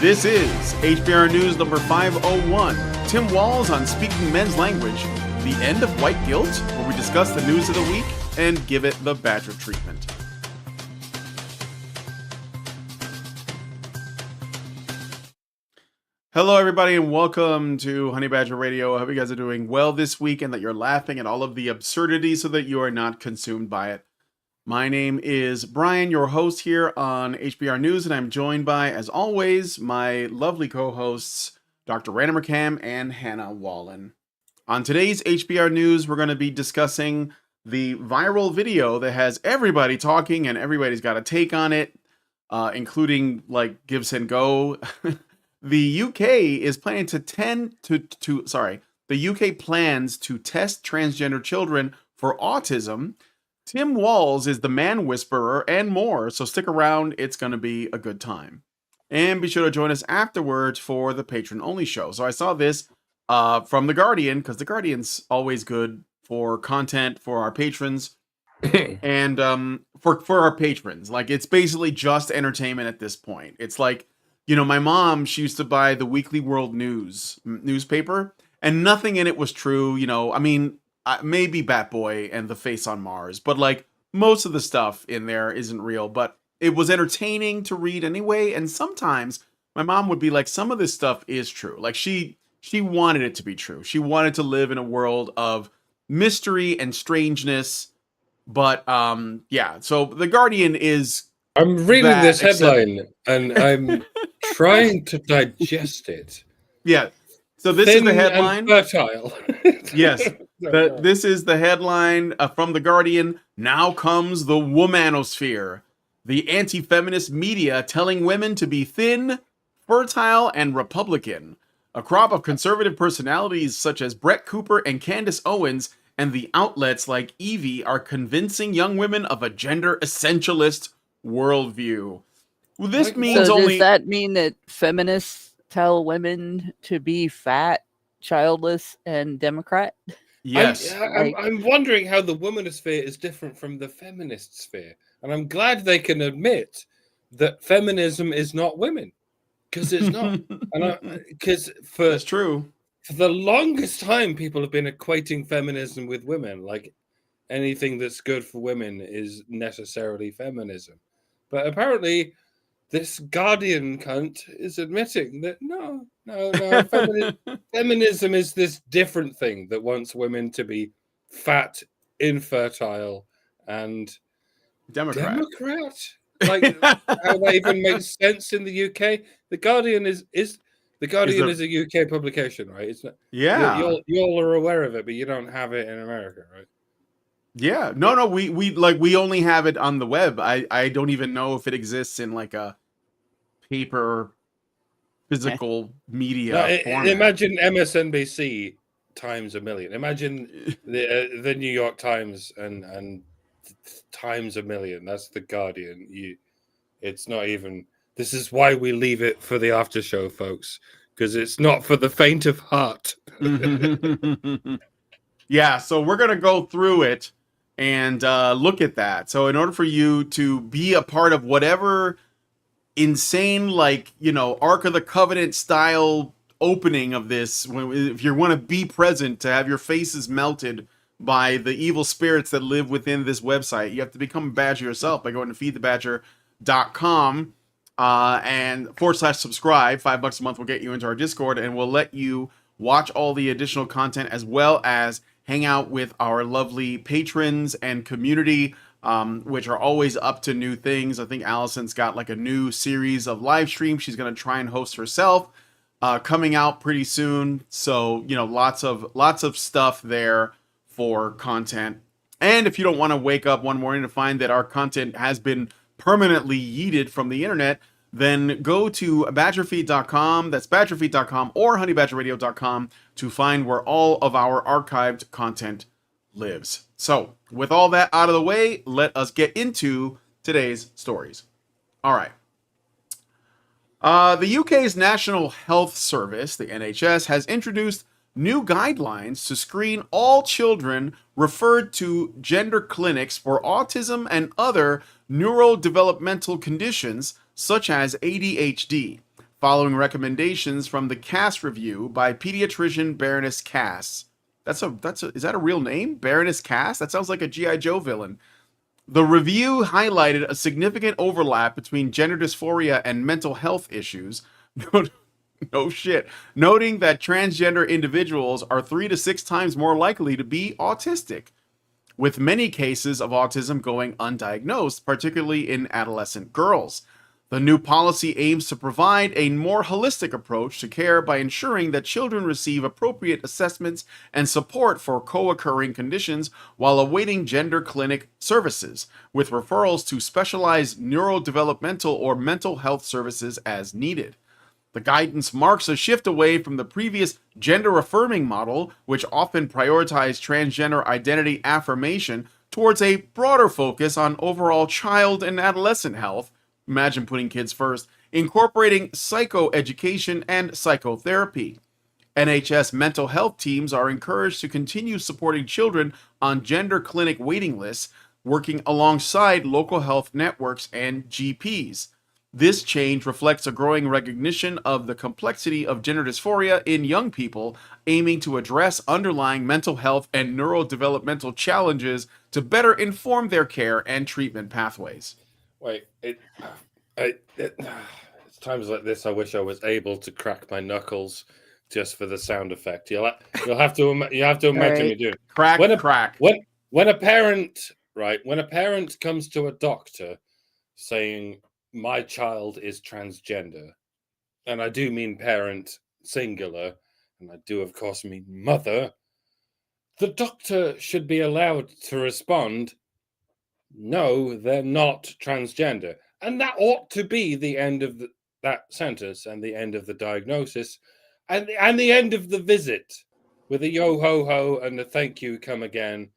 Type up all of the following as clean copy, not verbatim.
This is HBR News number 501. Tim Walz on Speaking Men's Language, the end of white guilt, where we discuss the news of the week and give it the Badger treatment. Hello, everybody, and welcome to Honey Badger Radio. I hope you guys are doing well this week and that you're laughing at all of the absurdity so that you are not consumed by it. My name is Brian, your host here on HBR News, and I'm joined by, as always, my lovely co-hosts, Dr. Rana McCam and Hannah Wallen. On today's HBR News, we're going to be discussing the viral video that has everybody talking and everybody's got a take on it, including, like, Gives and Go. The UK is planning the UK plans to test transgender children for autism. Tim Walz is the man whisperer and more, so stick around, it's going to be a good time. And be sure to join us afterwards for the patron-only show. So I saw this from The Guardian, because The Guardian's always good for content for our patrons. And for our patrons. Like, it's basically just entertainment at this point. It's like, you know, my mom, she used to buy the Weekly World News newspaper, and nothing in it was true. You know, I mean, maybe Batboy and the face on Mars, but like most of the stuff in there isn't real, but it was entertaining to read anyway. And sometimes my mom would be like, some of this stuff is true. Like she wanted it to be true. She wanted to live in a world of mystery and strangeness. But yeah, so The Guardian is... I'm reading this headline and I'm trying to digest it. Yeah. So this is the headline. And fertile. Yes. This is the headline from The Guardian. Now comes the womanosphere. The anti-feminist media telling women to be thin, fertile, and Republican. A crop of conservative personalities such as Brett Cooper and Candace Owens and the outlets like Evie are convincing young women of a gender essentialist worldview. Well, this means so only... Does that mean that feminists tell women to be fat, childless, and Democrat? Yes. I'm wondering how the womanosphere is different from the feminist sphere. And I'm glad they can admit that feminism is not women. Because it's not. That's true. For the longest time, people have been equating feminism with women. Like anything that's good for women is necessarily feminism. But apparently, this Guardian cunt is admitting that no, feminism is this different thing that wants women to be fat, infertile, and Democrat. Like how that even makes sense in the UK. The Guardian is a UK publication, right? It's not. Yeah, you all are aware of it, but you don't have it in America, right? Yeah, no, we only have it on the web. I don't even know if it exists in like a paper physical media format. Imagine MSNBC times a million. Imagine the New York Times and times a million. That's the Guardian. It's not even. This is why we leave it for the after show, folks, because it's not for the faint of heart. Yeah, so we're gonna go through it and look at that. So in order for you to be a part of whatever insane, like, you know, Ark of the Covenant style opening of this, if you want to be present to have your faces melted by the evil spirits that live within this website, you have to become a badger yourself by going to feedthebadger.com and /subscribe. $5 a month will get you into our Discord, and we'll let you watch all the additional content as well as hang out with our lovely patrons and community, which are always up to new things. I think Allison's got like a new series of live streams she's going to try and host herself coming out pretty soon. So, you know, lots of stuff there for content. And if you don't want to wake up one morning to find that our content has been permanently yeeted from the internet, then go to badgerfeed.com, that's badgerfeed.com, or honeybadgerradio.com to find where all of our archived content lives. So, with all that out of the way, let us get into today's stories. All right. The UK's National Health Service, the NHS, has introduced new guidelines to screen all children referred to gender clinics for autism and other neurodevelopmental conditions such as ADHD. following recommendations from the Cass review by pediatrician Baroness Cass. Is that a real name? Baroness Cass? That sounds like a G.I. Joe villain. The review highlighted a significant overlap between gender dysphoria and mental health issues. No shit. Noting that transgender individuals are 3 to 6 times more likely to be autistic, with many cases of autism going undiagnosed, particularly in adolescent girls. The new policy aims to provide a more holistic approach to care by ensuring that children receive appropriate assessments and support for co-occurring conditions while awaiting gender clinic services, with referrals to specialized neurodevelopmental or mental health services as needed. The guidance marks a shift away from the previous gender-affirming model, which often prioritized transgender identity affirmation, towards a broader focus on overall child and adolescent health. Imagine putting kids first, incorporating psychoeducation and psychotherapy. NHS mental health teams are encouraged to continue supporting children on gender clinic waiting lists, working alongside local health networks and GPs. This change reflects a growing recognition of the complexity of gender dysphoria in young people, aiming to address underlying mental health and neurodevelopmental challenges to better inform their care and treatment pathways. Wait, it's times like this I wish I was able to crack my knuckles just for the sound effect. You'll have to imagine me doing crack. When a parent comes to a doctor saying my child is transgender, and I do mean parent singular, and I do of course mean mother, the doctor should be allowed to respond, no, they're not transgender. And that ought to be the end of that sentence and the end of the diagnosis and the end of the visit with a yo ho ho and a thank you, come again.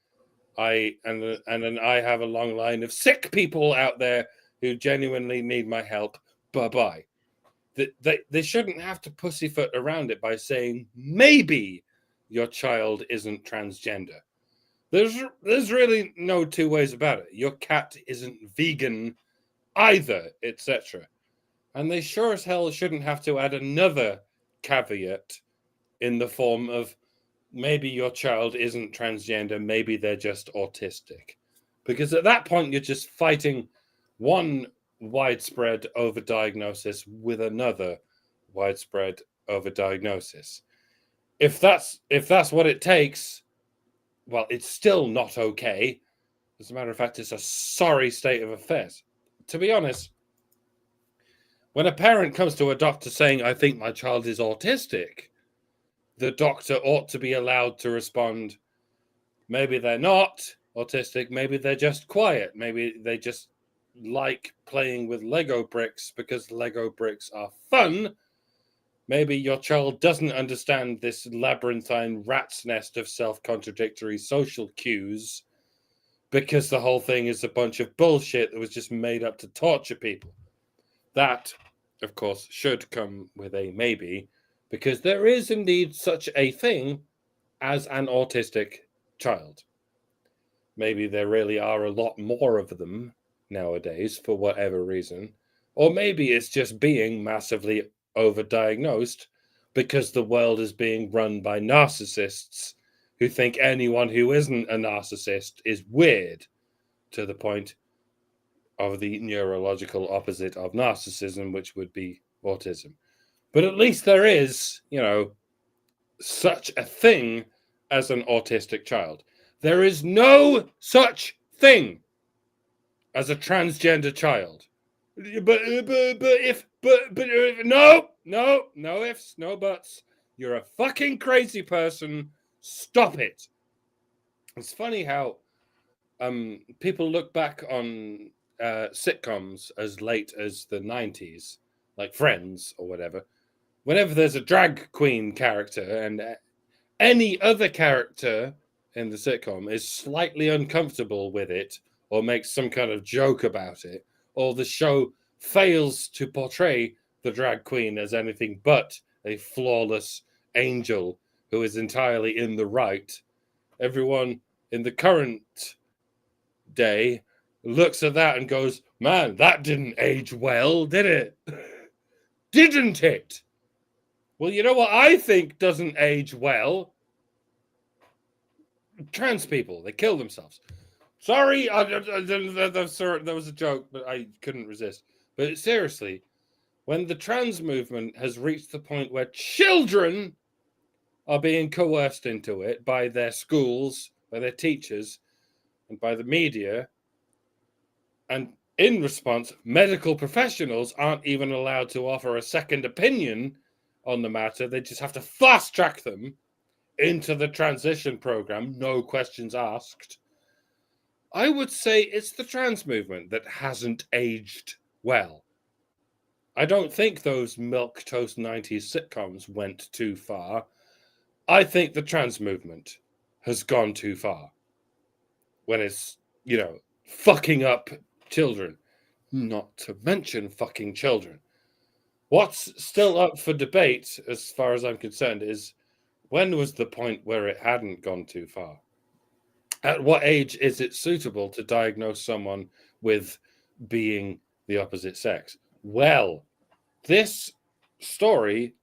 And then I have a long line of sick people out there who genuinely need my help. Bye-bye. They shouldn't have to pussyfoot around it by saying, maybe your child isn't transgender. There's really no two ways about it. Your cat isn't vegan either, etc. And they sure as hell shouldn't have to add another caveat in the form of maybe your child isn't transgender, maybe they're just autistic. Because at that point, you're just fighting one widespread overdiagnosis with another widespread overdiagnosis. If that's what it takes, well, it's still not okay. As a matter of fact, it's a sorry state of affairs. To be honest, when a parent comes to a doctor saying, I think my child is autistic, the doctor ought to be allowed to respond, maybe they're not autistic, maybe they're just quiet, maybe they just like playing with Lego bricks because Lego bricks are fun. Maybe your child doesn't understand this labyrinthine rat's nest of self-contradictory social cues because the whole thing is a bunch of bullshit that was just made up to torture people. That, of course, should come with a maybe, because there is indeed such a thing as an autistic child. Maybe there really are a lot more of them nowadays for whatever reason, or maybe it's just being massively overdiagnosed because the world is being run by narcissists who think anyone who isn't a narcissist is weird, to the point of the neurological opposite of narcissism, which would be autism. But at least there is, such a thing as an autistic child. There is no such thing as a transgender child. But no ifs, no buts. You're a fucking crazy person. Stop it. It's funny how people look back on sitcoms as late as the 90s, like Friends or whatever. Whenever there's a drag queen character and any other character in the sitcom is slightly uncomfortable with it or makes some kind of joke about it, or the show fails to portray the drag queen as anything but a flawless angel who is entirely in the right, everyone in the current day looks at that and goes, man, that didn't age well, did it? didn't it? Well, you know what I think doesn't age well? Trans people. They kill themselves. Sorry, that was a joke, but I couldn't resist. But seriously, when the trans movement has reached the point where children are being coerced into it by their schools, by their teachers, and by the media, and in response, medical professionals aren't even allowed to offer a second opinion on the matter. They just have to fast track them into the transition program, no questions asked. I would say it's the trans movement that hasn't aged well. I don't think those milquetoast 90s sitcoms went too far. I think the trans movement has gone too far when it's, fucking up children. Not to mention fucking children. What's still up for debate, as far as I'm concerned, is when was the point where it hadn't gone too far? At what age is it suitable to diagnose someone with being the opposite sex? Well, this story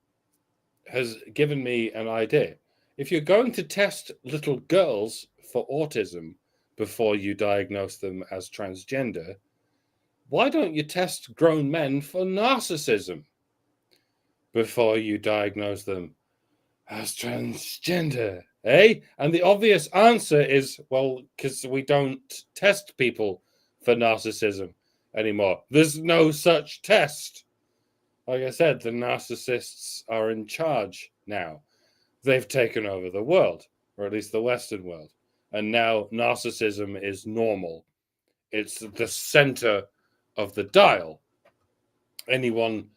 has given me an idea. If you're going to test little girls for autism before you diagnose them as transgender, why don't you test grown men for narcissism before you diagnose them as transgender? Eh? And the obvious answer is, well, because we don't test people for narcissism anymore. There's no such test. Like I said, the narcissists are in charge now. They've taken over the world, or at least the Western world. And now narcissism is normal. It's the center of the dial. Anyone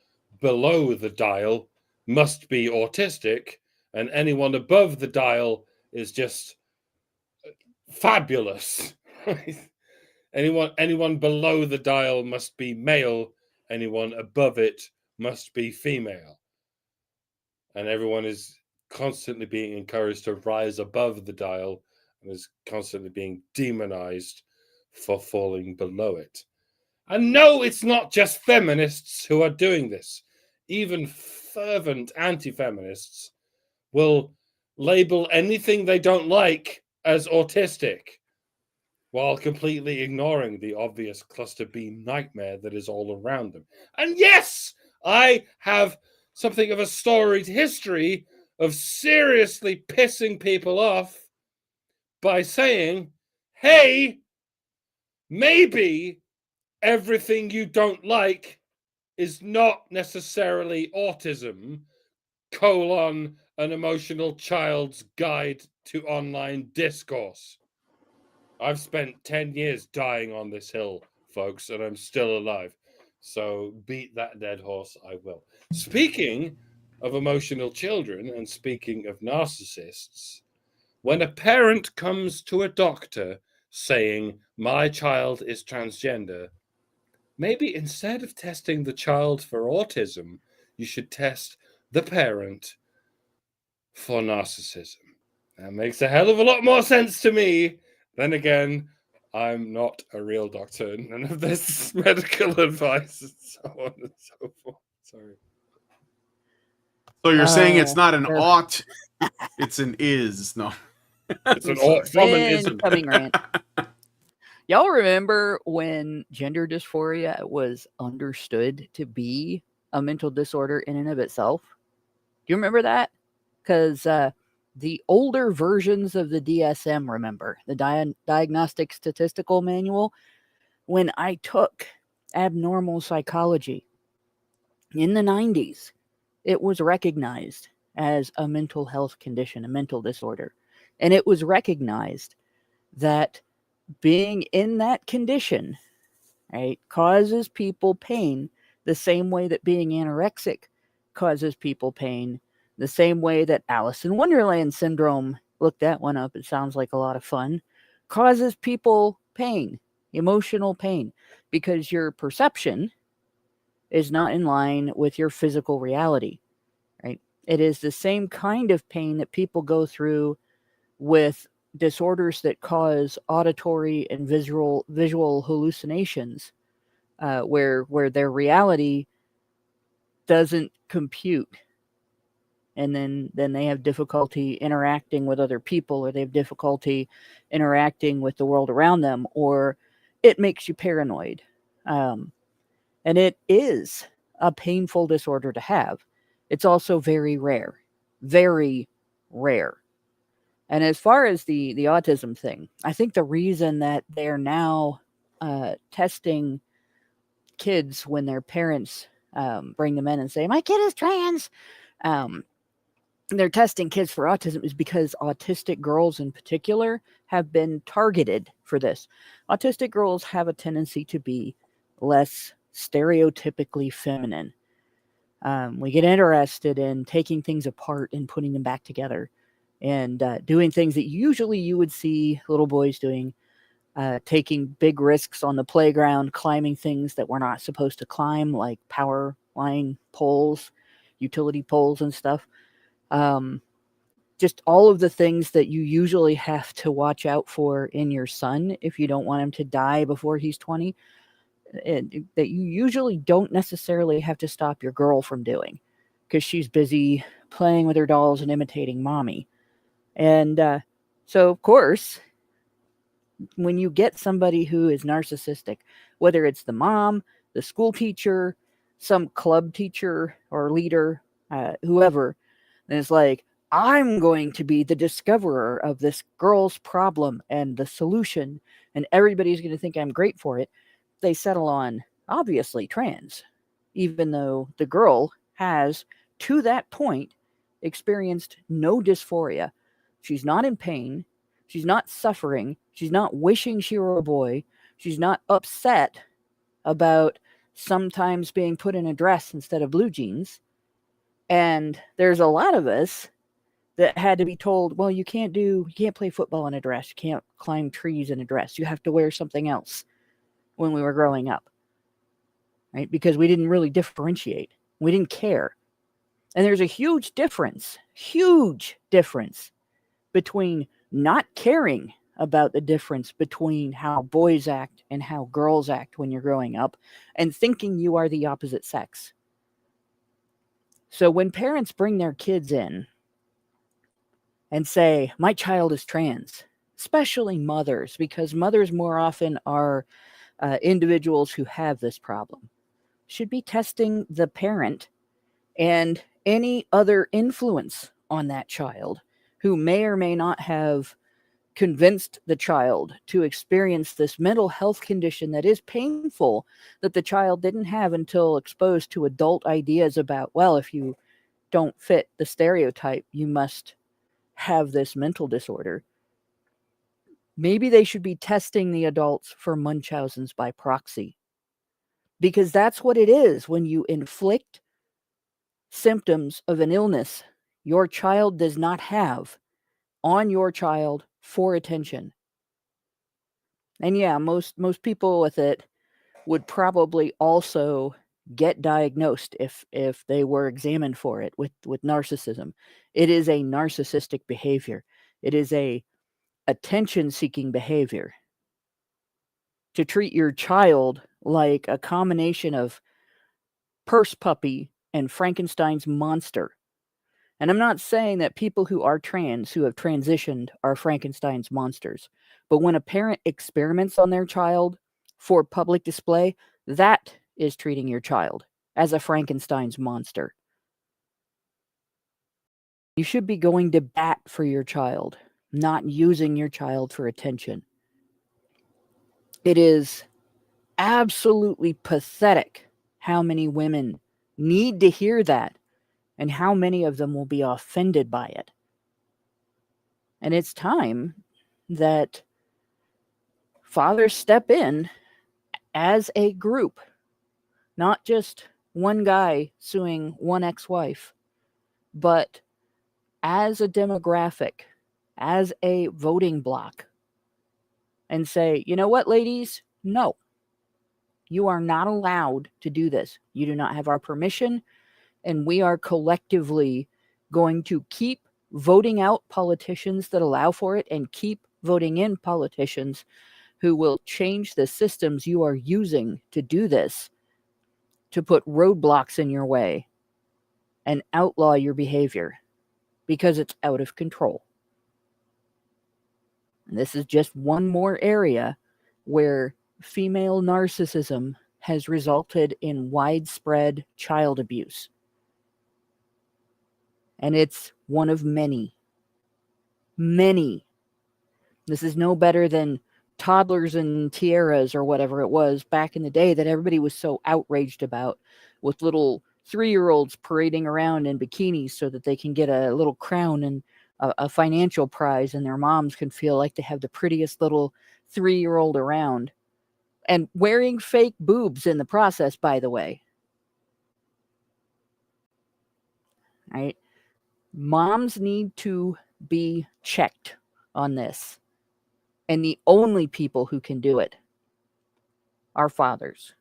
below the dial must be autistic, and anyone above the dial is just fabulous. Anyone below the dial must be male. Anyone above it must be female. And everyone is constantly being encouraged to rise above the dial and is constantly being demonized for falling below it. And no, it's not just feminists who are doing this. Even fervent anti-feminists will label anything they don't like as autistic, while completely ignoring the obvious cluster B nightmare that is all around them. And yes, I have something of a storied history of seriously pissing people off by saying, hey, maybe everything you don't like is not necessarily autism, an emotional child's guide to online discourse. I've spent 10 years dying on this hill, folks, and I'm still alive. So beat that dead horse, I will. Speaking of emotional children and speaking of narcissists, when a parent comes to a doctor saying, my child is transgender, maybe instead of testing the child for autism, you should test the parent for narcissism. That makes a hell of a lot more sense to me. Then again, I'm not a real doctor. None of this medical advice and so on and so forth. Sorry. So you're saying it's not an sure. ought, it's an is. No. It's an ought from an ism. Incoming rant. Y'all remember when gender dysphoria was understood to be a mental disorder in and of itself? Do you remember that? Because the older versions of the DSM, remember, the Diagnostic Statistical Manual, when I took abnormal psychology in the 90s, it was recognized as a mental health condition, a mental disorder. And it was recognized that being in that condition, right, causes people pain the same way that being anorexic causes people pain, the same way that Alice in Wonderland syndrome, look that one up, it sounds like a lot of fun, causes people pain, emotional pain, because your perception is not in line with your physical reality, right? It is the same kind of pain that people go through with disorders that cause auditory and visual hallucinations, where their reality doesn't compute. And then they have difficulty interacting with other people, or they have difficulty interacting with the world around them, or it makes you paranoid. And it is a painful disorder to have. It's also very rare. Very rare. And as far as the autism thing, I think the reason that they're now testing kids when their parents bring them in and say, my kid is trans, they're testing kids for autism is because autistic girls in particular have been targeted for this. Autistic girls have a tendency to be less stereotypically feminine. We get interested in taking things apart and putting them back together, and doing things that usually you would see little boys doing, taking big risks on the playground, climbing things that we're not supposed to climb, like power line poles, utility poles and stuff. Just all of the things that you usually have to watch out for in your son if you don't want him to die before he's 20, that you usually don't necessarily have to stop your girl from doing because she's busy playing with her dolls and imitating mommy. And so, of course, when you get somebody who is narcissistic, whether it's the mom, the school teacher, some club teacher or leader, whoever, and it's like, I'm going to be the discoverer of this girl's problem and the solution, and everybody's going to think I'm great for it. They settle on, obviously, trans, even though the girl has, to that point, experienced no dysphoria. She's not in pain. She's not suffering. She's not wishing she were a boy. She's not upset about sometimes being put in a dress instead of blue jeans. And there's a lot of us that had to be told, well, you can't play football in a dress. You can't climb trees in a dress. You have to wear something else when we were growing up, right? Because we didn't really differentiate. We didn't care. And there's a huge difference between not caring about the difference between how boys act and how girls act when you're growing up and thinking you are the opposite sex. So when parents bring their kids in and say, my child is trans, especially mothers, because mothers more often are individuals who have this problem, should be testing the parent and any other influence on that child who may or may not have convinced the child to experience this mental health condition that is painful, that the child didn't have until exposed to adult ideas about, well, if you don't fit the stereotype, you must have this mental disorder. Maybe they should be testing the adults for Munchausen's by proxy, because that's what it is when you inflict symptoms of an illness your child does not have on your child for attention. And yeah, most people with it would probably also get diagnosed if they were examined for it with narcissism. It is a narcissistic behavior. It is a attention-seeking behavior. To treat your child like a combination of purse puppy and Frankenstein's monster. And I'm not saying that people who are trans, who have transitioned, are Frankenstein's monsters. But when a parent experiments on their child for public display, that is treating your child as a Frankenstein's monster. You should be going to bat for your child, not using your child for attention. It is absolutely pathetic how many women need to hear that, and how many of them will be offended by it. And it's time that fathers step in as a group, not just one guy suing one ex-wife, but as a demographic, as a voting bloc, and say, you know what, ladies? No. You are not allowed to do this. You do not have our permission. And we are collectively going to keep voting out politicians that allow for it, and keep voting in politicians who will change the systems you are using to do this, to put roadblocks in your way and outlaw your behavior because it's out of control. And this is just one more area where female narcissism has resulted in widespread child abuse. And it's one of many. Many. This is no better than toddlers and tiaras or whatever it was back in the day that everybody was so outraged about, with little 3-year-olds parading around in bikinis so that they can get a little crown and a financial prize, and their moms can feel like they have the prettiest little 3-year-old around, and wearing fake boobs in the process, by the way. Right? Moms need to be checked on this. And the only people who can do it are fathers.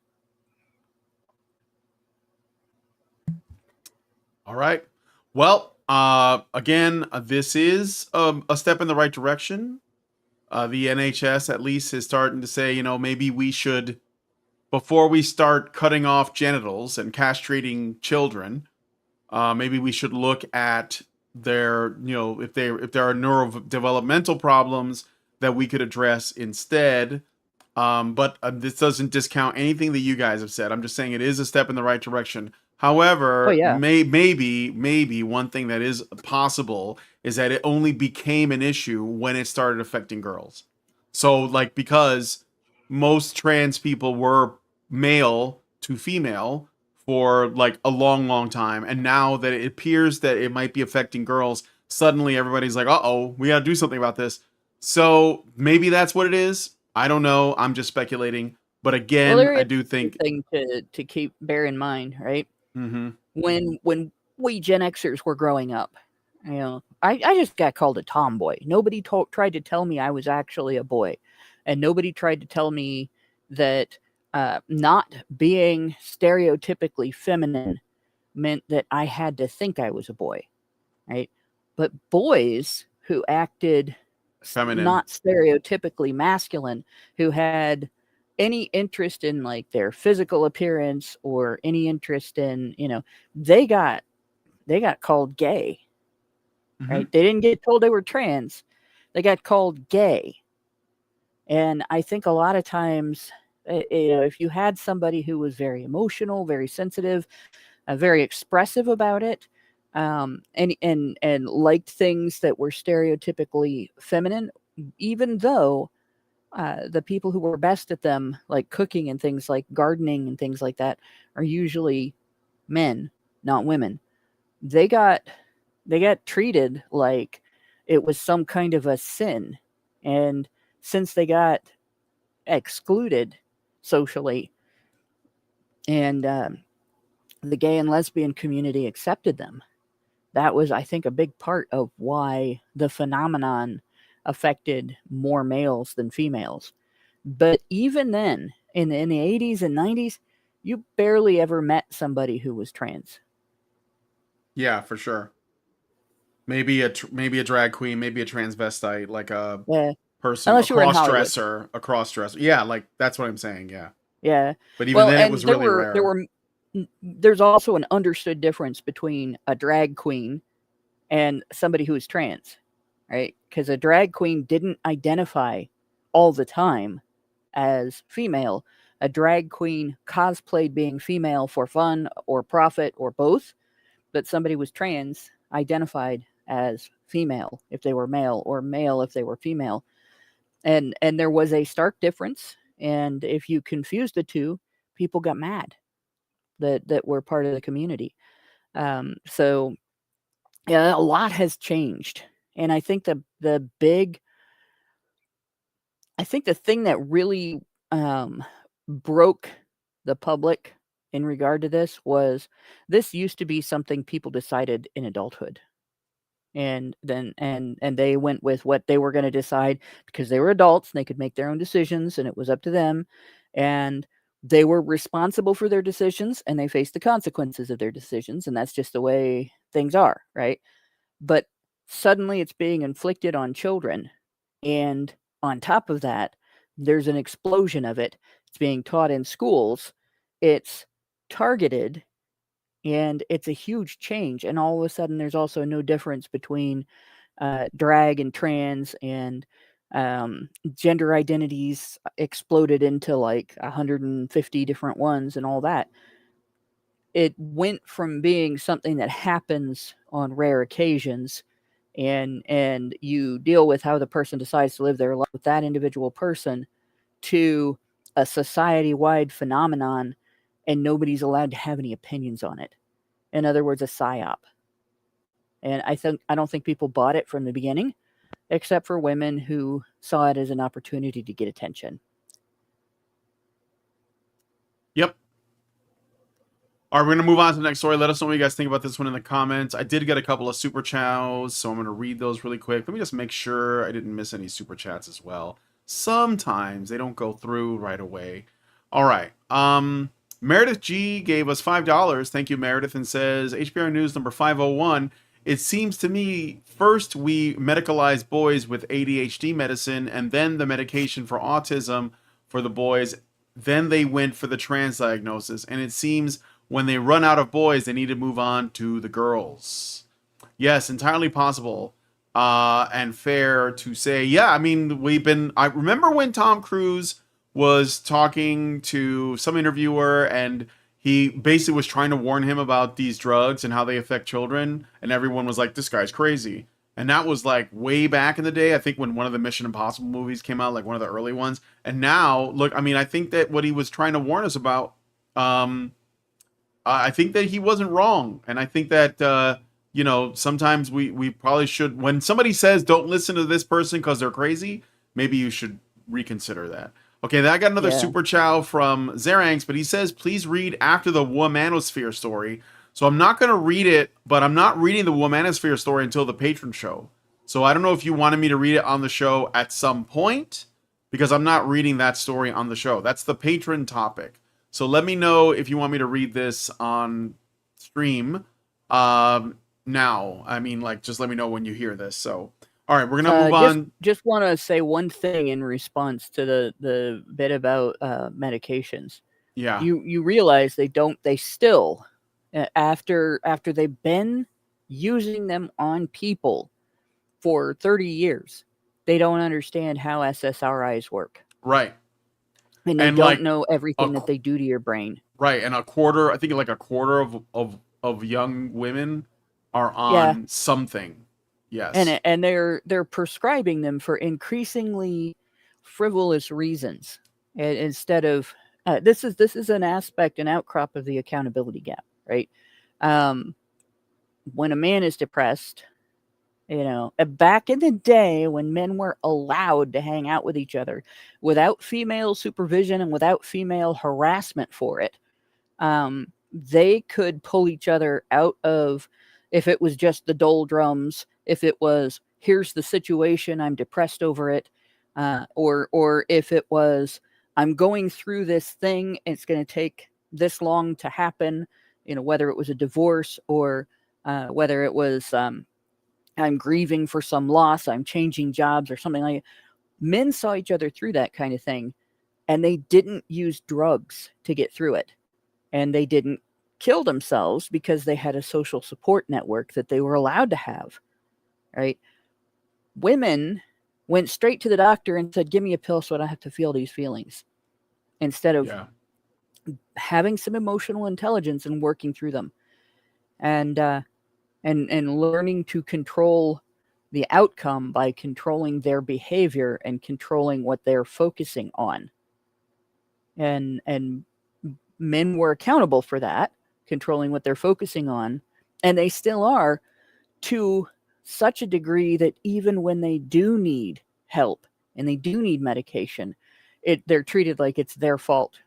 All right. Well, again, this is a step in the right direction. The NHS at least is starting to say, maybe we should, before we start cutting off genitals and castrating children, maybe we should look at their, if there are neurodevelopmental problems that we could address instead. But this doesn't discount anything that you guys have said. I'm just saying it is a step in the right direction. However, maybe one thing that is possible is that it only became an issue when it started affecting girls. So, because most trans people were male to female for a long time, and now that it appears that it might be affecting girls, suddenly everybody's like, uh-oh, we gotta do something about this. So maybe that's what it is. I don't know. I'm just speculating. But again, I do think thing to bear in mind, right? Mm-hmm. When we Gen Xers were growing up, I just got called a tomboy. Nobody tried to tell me I was actually a boy, and nobody tried to tell me that not being stereotypically feminine meant that I had to think I was a boy, right? But boys who acted feminine, not stereotypically masculine, who had any interest in their physical appearance or any interest in, they got called gay, right? They didn't get told they were trans. They got called gay. And I think a lot of times, if you had somebody who was very emotional, very sensitive, very expressive about it, and liked things that were stereotypically feminine, even though the people who were best at them, like cooking and things like gardening and things like that, are usually men, not women. They got treated like it was some kind of a sin. And since they got excluded socially, and the gay and lesbian community accepted them, that was, I think, a big part of why the phenomenon affected more males than females. But even then, in the 80s and 90s, you barely ever met somebody who was trans. Yeah, for sure. Maybe a drag queen, maybe a transvestite, like a person, unless a cross-dresser. Yeah, that's what I'm saying. Yeah. Yeah. But even then, it was really rare. There's also an understood difference between a drag queen and somebody who is trans, right? Because a drag queen didn't identify all the time as female. A drag queen cosplayed being female for fun or profit or both, but somebody was trans identified as female if they were male, or male if they were female. And there was a stark difference. And if you confused the two, people got mad that were part of the community. So yeah, a lot has changed. And I think the thing that really broke the public in regard to this was, this used to be something people decided in adulthood. And then they went with what they were going to decide because they were adults and they could make their own decisions, and it was up to them. And they were responsible for their decisions, and they faced the consequences of their decisions. And that's just the way things are, right? But suddenly it's being inflicted on children. And on top of that, there's an explosion of it. It's being taught in schools. It's targeted. And it's a huge change. And all of a sudden, there's also no difference between drag and trans, and gender identities exploded into like 150 different ones and all that. It went from being something that happens on rare occasions, and you deal with how the person decides to live their life with that individual person, to a society-wide phenomenon, and nobody's allowed to have any opinions on it. In other words, a psyop. And I don't think people bought it from the beginning, except for women who saw it as an opportunity to get attention. Yep. All right, we're going to move on to the next story. Let us know what you guys think about this one in the comments. I did get a couple of super chows, so I'm going to read those really quick. Let me just make sure I didn't miss any super chats as well. Sometimes they don't go through right away. All right. Meredith G gave us $5. Thank you, Meredith, and says, HBR News number 501. It seems to me, first we medicalize boys with ADHD medicine, and then the medication for autism for the boys. Then they went for the trans diagnosis, and it seems when they run out of boys, they need to move on to the girls. Yes, entirely possible and fair to say. Yeah, I mean, I remember when Tom Cruise was talking to some interviewer, and he basically was trying to warn him about these drugs and how they affect children, and everyone was like, this guy's crazy. And that was like way back in the day, I think, when one of the Mission Impossible movies came out, like one of the early ones. And now, look, I mean, I think that what he was trying to warn us about, I think that he wasn't wrong. And I think that, sometimes we probably should, when somebody says, don't listen to this person because they're crazy, maybe you should reconsider that. Okay, then I got another super chow from Zeranx, but he says, please read after the Womanosphere story. So I'm not going to read it, but I'm not reading the Womanosphere story until the patron show. So I don't know if you wanted me to read it on the show at some point, because I'm not reading that story on the show. That's the patron topic. So let me know if you want me to read this on stream now. I mean, like, just let me know when you hear this. So, all right, we're going to move on. Just want to say one thing in response to the bit about medications. Yeah. You realize they still, after they've been using them on people for 30 years, they don't understand how SSRIs work. Right. And they don't know everything that they do to your brain. Right. And I think like a quarter of young women are on something. Yes. And they're prescribing them for increasingly frivolous reasons. And instead of this is an aspect, an outcrop of the accountability gap, right? When a man is depressed, back in the day when men were allowed to hang out with each other without female supervision and without female harassment for it, they could pull each other out of, if it was just the doldrums, if it was, here's the situation, I'm depressed over it, or if it was, I'm going through this thing, it's going to take this long to happen, whether it was a divorce or whether it was I'm grieving for some loss, I'm changing jobs or something like that. Men saw each other through that kind of thing, and they didn't use drugs to get through it. And they didn't kill themselves because they had a social support network that they were allowed to have, right? Women went straight to the doctor and said, give me a pill so I don't have to feel these feelings, instead of having some emotional intelligence and working through them. And learning to control the outcome by controlling their behavior and controlling what they're focusing on. And men were accountable for that, controlling what they're focusing on, and they still are, to such a degree that even when they do need help and they do need medication, they're treated like it's their fault.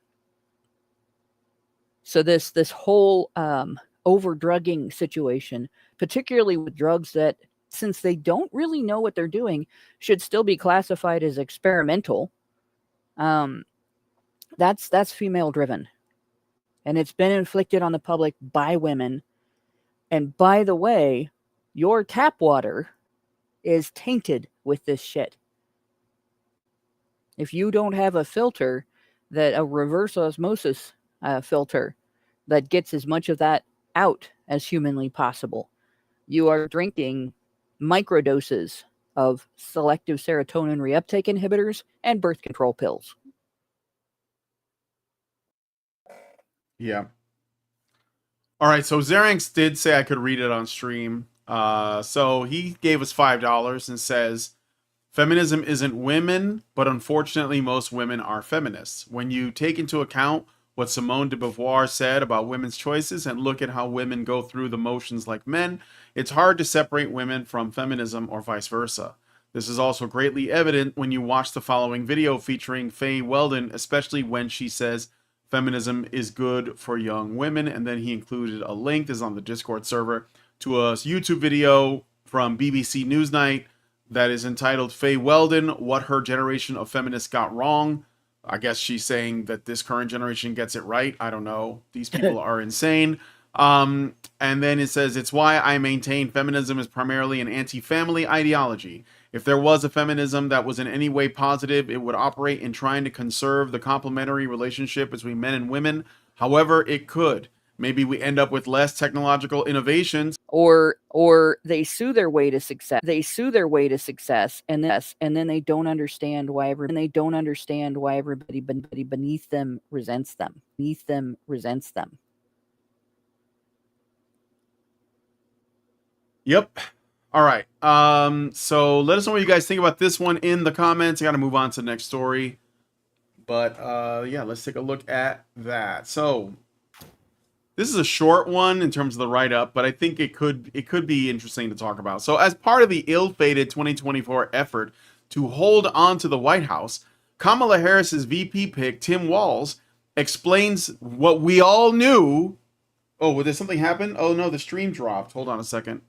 So this whole over-drugging situation, particularly with drugs that, since they don't really know what they're doing, should still be classified as experimental. That's female-driven. And it's been inflicted on the public by women. And by the way, your tap water is tainted with this shit. If you don't have a filter, a reverse osmosis filter that gets as much of that out as humanly possible. You are drinking microdoses of selective serotonin reuptake inhibitors and birth control pills. Yeah. All right, so Xeranx did say I could read it on stream. So he gave us $5 and says, feminism isn't women, but unfortunately most women are feminists. When you take into account what Simone de Beauvoir said about women's choices and look at how women go through the motions like men, it's hard to separate women from feminism or vice versa. This is also greatly evident when you watch the following video featuring Faye Weldon, especially when she says feminism is good for young women. And then he included a link, this is on the Discord server, to a YouTube video from BBC Newsnight that is entitled Faye Weldon, What Her Generation of Feminists Got Wrong. I guess she's saying that this current generation gets it right. I don't know. These people are insane. And then it says, it's why I maintain feminism is primarily an anti-family ideology. If there was a feminism that was in any way positive, it would operate in trying to conserve the complementary relationship between men and women. However, it could. Maybe we end up with less technological innovations. Or they sue their way to success. They sue their way to success, and then they don't understand why everybody beneath them resents them. Yep. All right. So let us know what you guys think about this one in the comments. I got to move on to the next story. But yeah, let's take a look at that. So this is a short one in terms of the write-up, but I think it could be interesting to talk about. So as part of the ill-fated 2024 effort to hold on to the White House, Kamala Harris's VP pick, Tim Walz, explains what we all knew. Oh, did something happen? Oh no, the stream dropped. Hold on a second.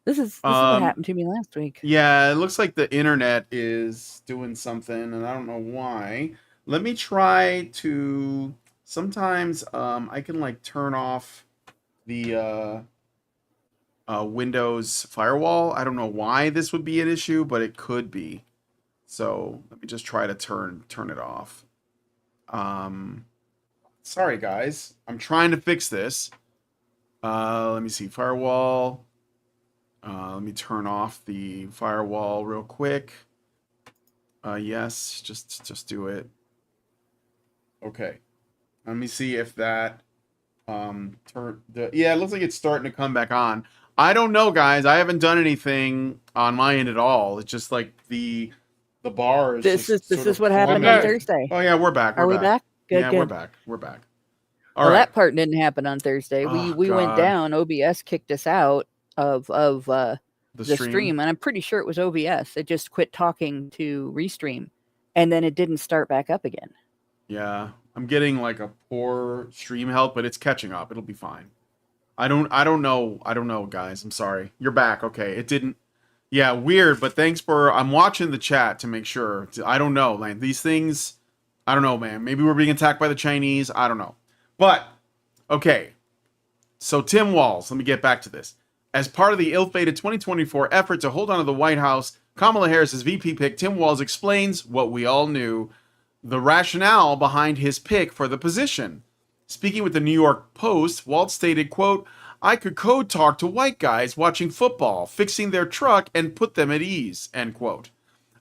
This is what happened to me last week. Yeah, it looks like the internet is doing something, and I don't know why. Let me try to... Sometimes I can like turn off the Windows firewall. I don't know why this would be an issue, but it could be. So let me just try to turn it off. Sorry guys, I'm trying to fix this. Let me see, firewall. Let me turn off the firewall real quick. Yes, just do it. Okay. Let me see if that yeah, it looks like it's starting to come back on. I don't know, guys. I haven't done anything on my end at all. It's just like the bars. This is what happened on Thursday. Oh yeah, we're back. Are we back? Good, yeah, good. We're back. All right. That part didn't happen on Thursday. Oh, we went down. OBS kicked us out of the stream, and I'm pretty sure it was OBS. It just quit talking to Restream, and then it didn't start back up again. Yeah, I'm getting like a poor stream health, but it's catching up. It'll be fine. I don't know, guys. I'm sorry. You're back. Okay. It didn't. Yeah, weird, but thanks for... I'm watching the chat to make sure. I don't know, man. These things... I don't know, man. Maybe we're being attacked by the Chinese. I don't know. But, okay. So Tim Walz, let me get back to this. As part of the ill-fated 2024 effort to hold on to the White House, Kamala Harris's VP pick, Tim Walz, explains what we all knew, the rationale behind his pick for the position. Speaking with the New York Post, Walz stated, quote, I could code talk to white guys watching football, fixing their truck, and put them at ease, end quote.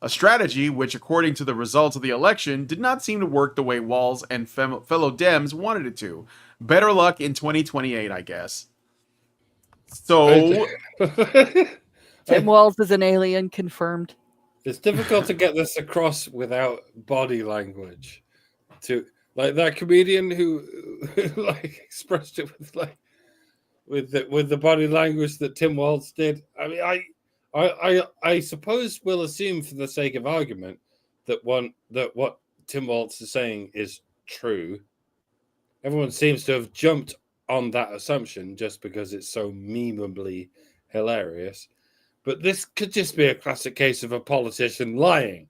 A strategy which, according to the results of the election, did not seem to work the way Walz and fellow Dems wanted it to. Better luck in 2028, I guess. So... Tim Walz is an alien, confirmed. It's difficult to get this across without body language. To like that comedian who like expressed it with the body language that Tim Walz did. I mean, I suppose we'll assume for the sake of argument that what Tim Walz is saying is true. Everyone seems to have jumped on that assumption just because it's so memeably hilarious. But this could just be a classic case of a politician lying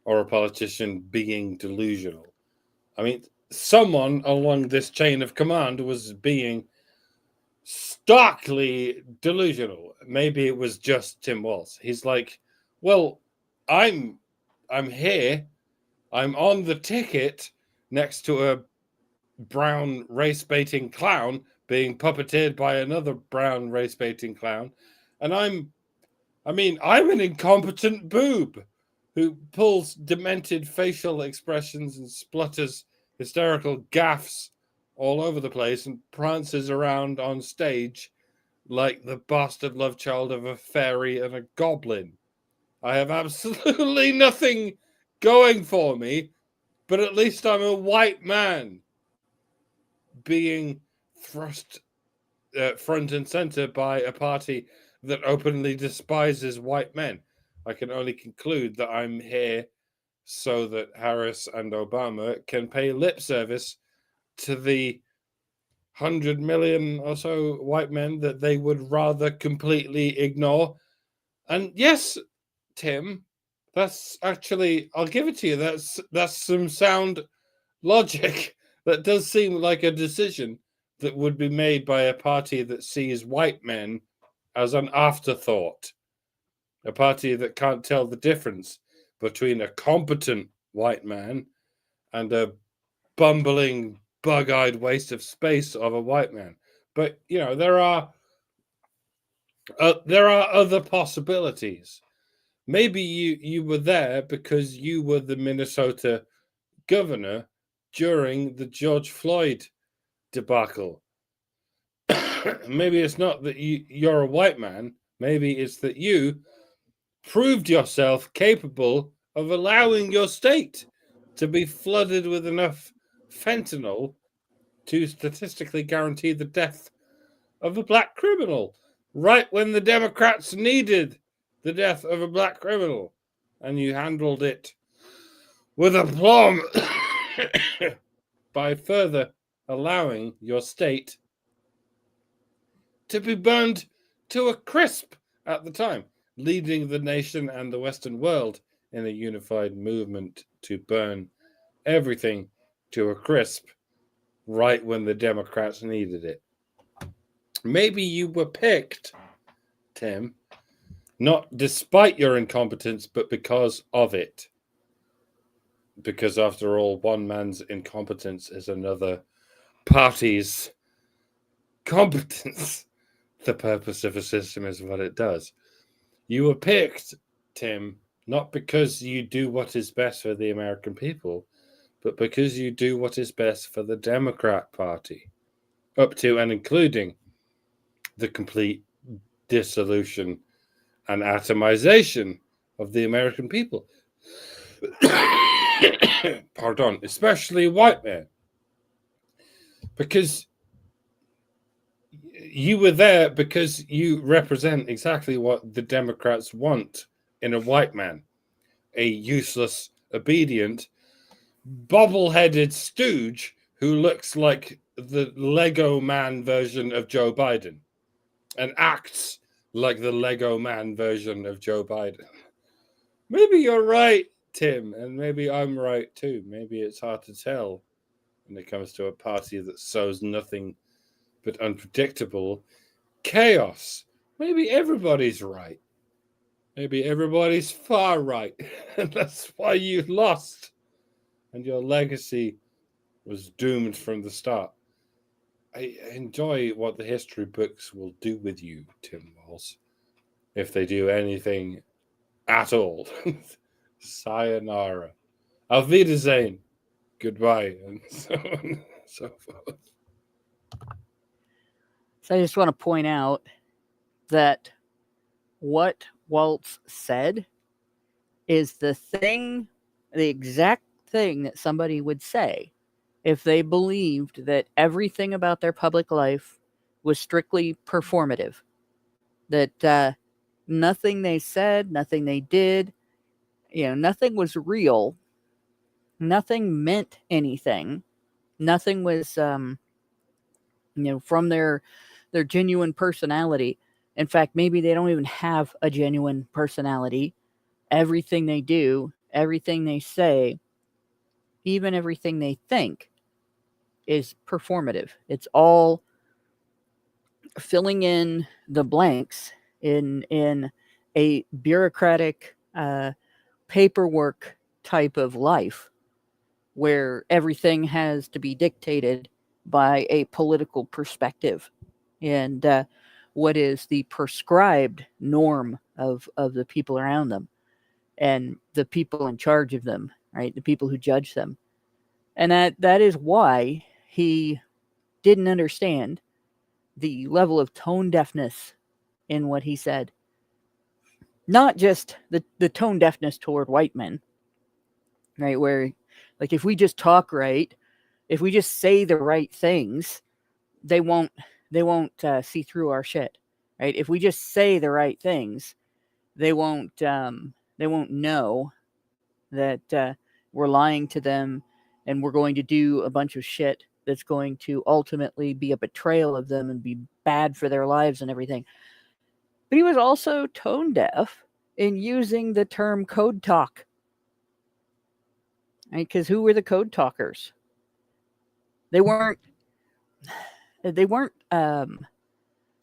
or a politician being delusional. I mean, someone along this chain of command was being starkly delusional. Maybe it was just Tim Walz. He's like, well, I'm here. I'm on the ticket next to a brown race-baiting clown, being puppeteered by another brown race-baiting clown. And I'm an incompetent boob who pulls demented facial expressions and splutters hysterical gaffes all over the place and prances around on stage like the bastard love child of a fairy and a goblin. I have absolutely nothing going for me, but at least I'm a white man being thrust front and center by a party that openly despises white men. I can only conclude that I'm here so that Harris and Obama can pay lip service to the 100 million or so white men that they would rather completely ignore. And yes, Tim, that's actually, I'll give it to you, that's some sound logic. That does seem like a decision that would be made by a party that sees white men as an afterthought. A party that can't tell the difference between a competent white man and a bumbling, bug-eyed waste of space of a white man. But, you know, there are other possibilities. Maybe you were there because you were the Minnesota governor during the George Floyd debacle. Maybe it's not that you're a white man. Maybe it's that you proved yourself capable of allowing your state to be flooded with enough fentanyl to statistically guarantee the death of a black criminal, right when the Democrats needed the death of a black criminal. And you handled it with aplomb by further allowing your state to be burned to a crisp at the time, leading the nation and the Western world in a unified movement to burn everything to a crisp right when the Democrats needed it. Maybe you were picked, Tim, not despite your incompetence, but because of it. Because after all, one man's incompetence is another party's competence. The purpose of a system is what it does. You were picked, Tim, not because you do what is best for the American people, but because you do what is best for the Democrat Party, up to and including the complete dissolution and atomization of the American people. Pardon, especially white men. Because you were there because you represent exactly what the Democrats want in a white man. A useless, obedient, bobble-headed stooge who looks like the Lego man version of Joe Biden and acts like the Lego man version of Joe Biden. Maybe you're right, Tim, and maybe I'm right too. Maybe it's hard to tell when it comes to a party that sows nothing but unpredictable chaos. Maybe everybody's right. Maybe everybody's far right. And that's why you lost. And your legacy was doomed from the start. I enjoy what the history books will do with you, Tim Walz, if they do anything at all. Sayonara. Auf Wiedersehen. Goodbye. And so on and so forth. So I just want to point out that what Walz said is the exact thing that somebody would say if they believed that everything about their public life was strictly performative. That nothing they said, nothing they did, nothing was real. Nothing meant anything. Nothing was, from their genuine personality. In fact, maybe they don't even have a genuine personality. Everything they do, everything they say, even everything they think is performative. It's all filling in the blanks in a bureaucratic paperwork type of life where everything has to be dictated by a political perspective and what is the prescribed norm of the people around them and the people in charge of them, right? The people who judge them. And that is why he didn't understand the level of tone deafness in what he said. Not just the tone deafness toward white men, right? Where, like, if we just talk right, if we just say the right things, they won't see through our shit, right? If we just say the right things, they won't know that we're lying to them and we're going to do a bunch of shit that's going to ultimately be a betrayal of them and be bad for their lives and everything. But he was also tone deaf in using the term code talk. Right? Because who were the code talkers? They weren't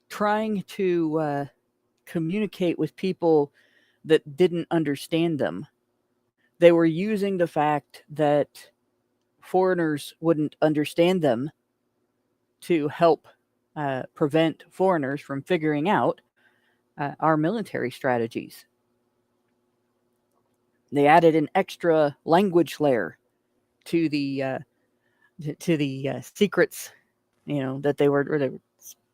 trying to communicate with people that didn't understand them. They were using the fact that foreigners wouldn't understand them to help prevent foreigners from figuring out our military strategies. They added an extra language layer to the secrets, that they were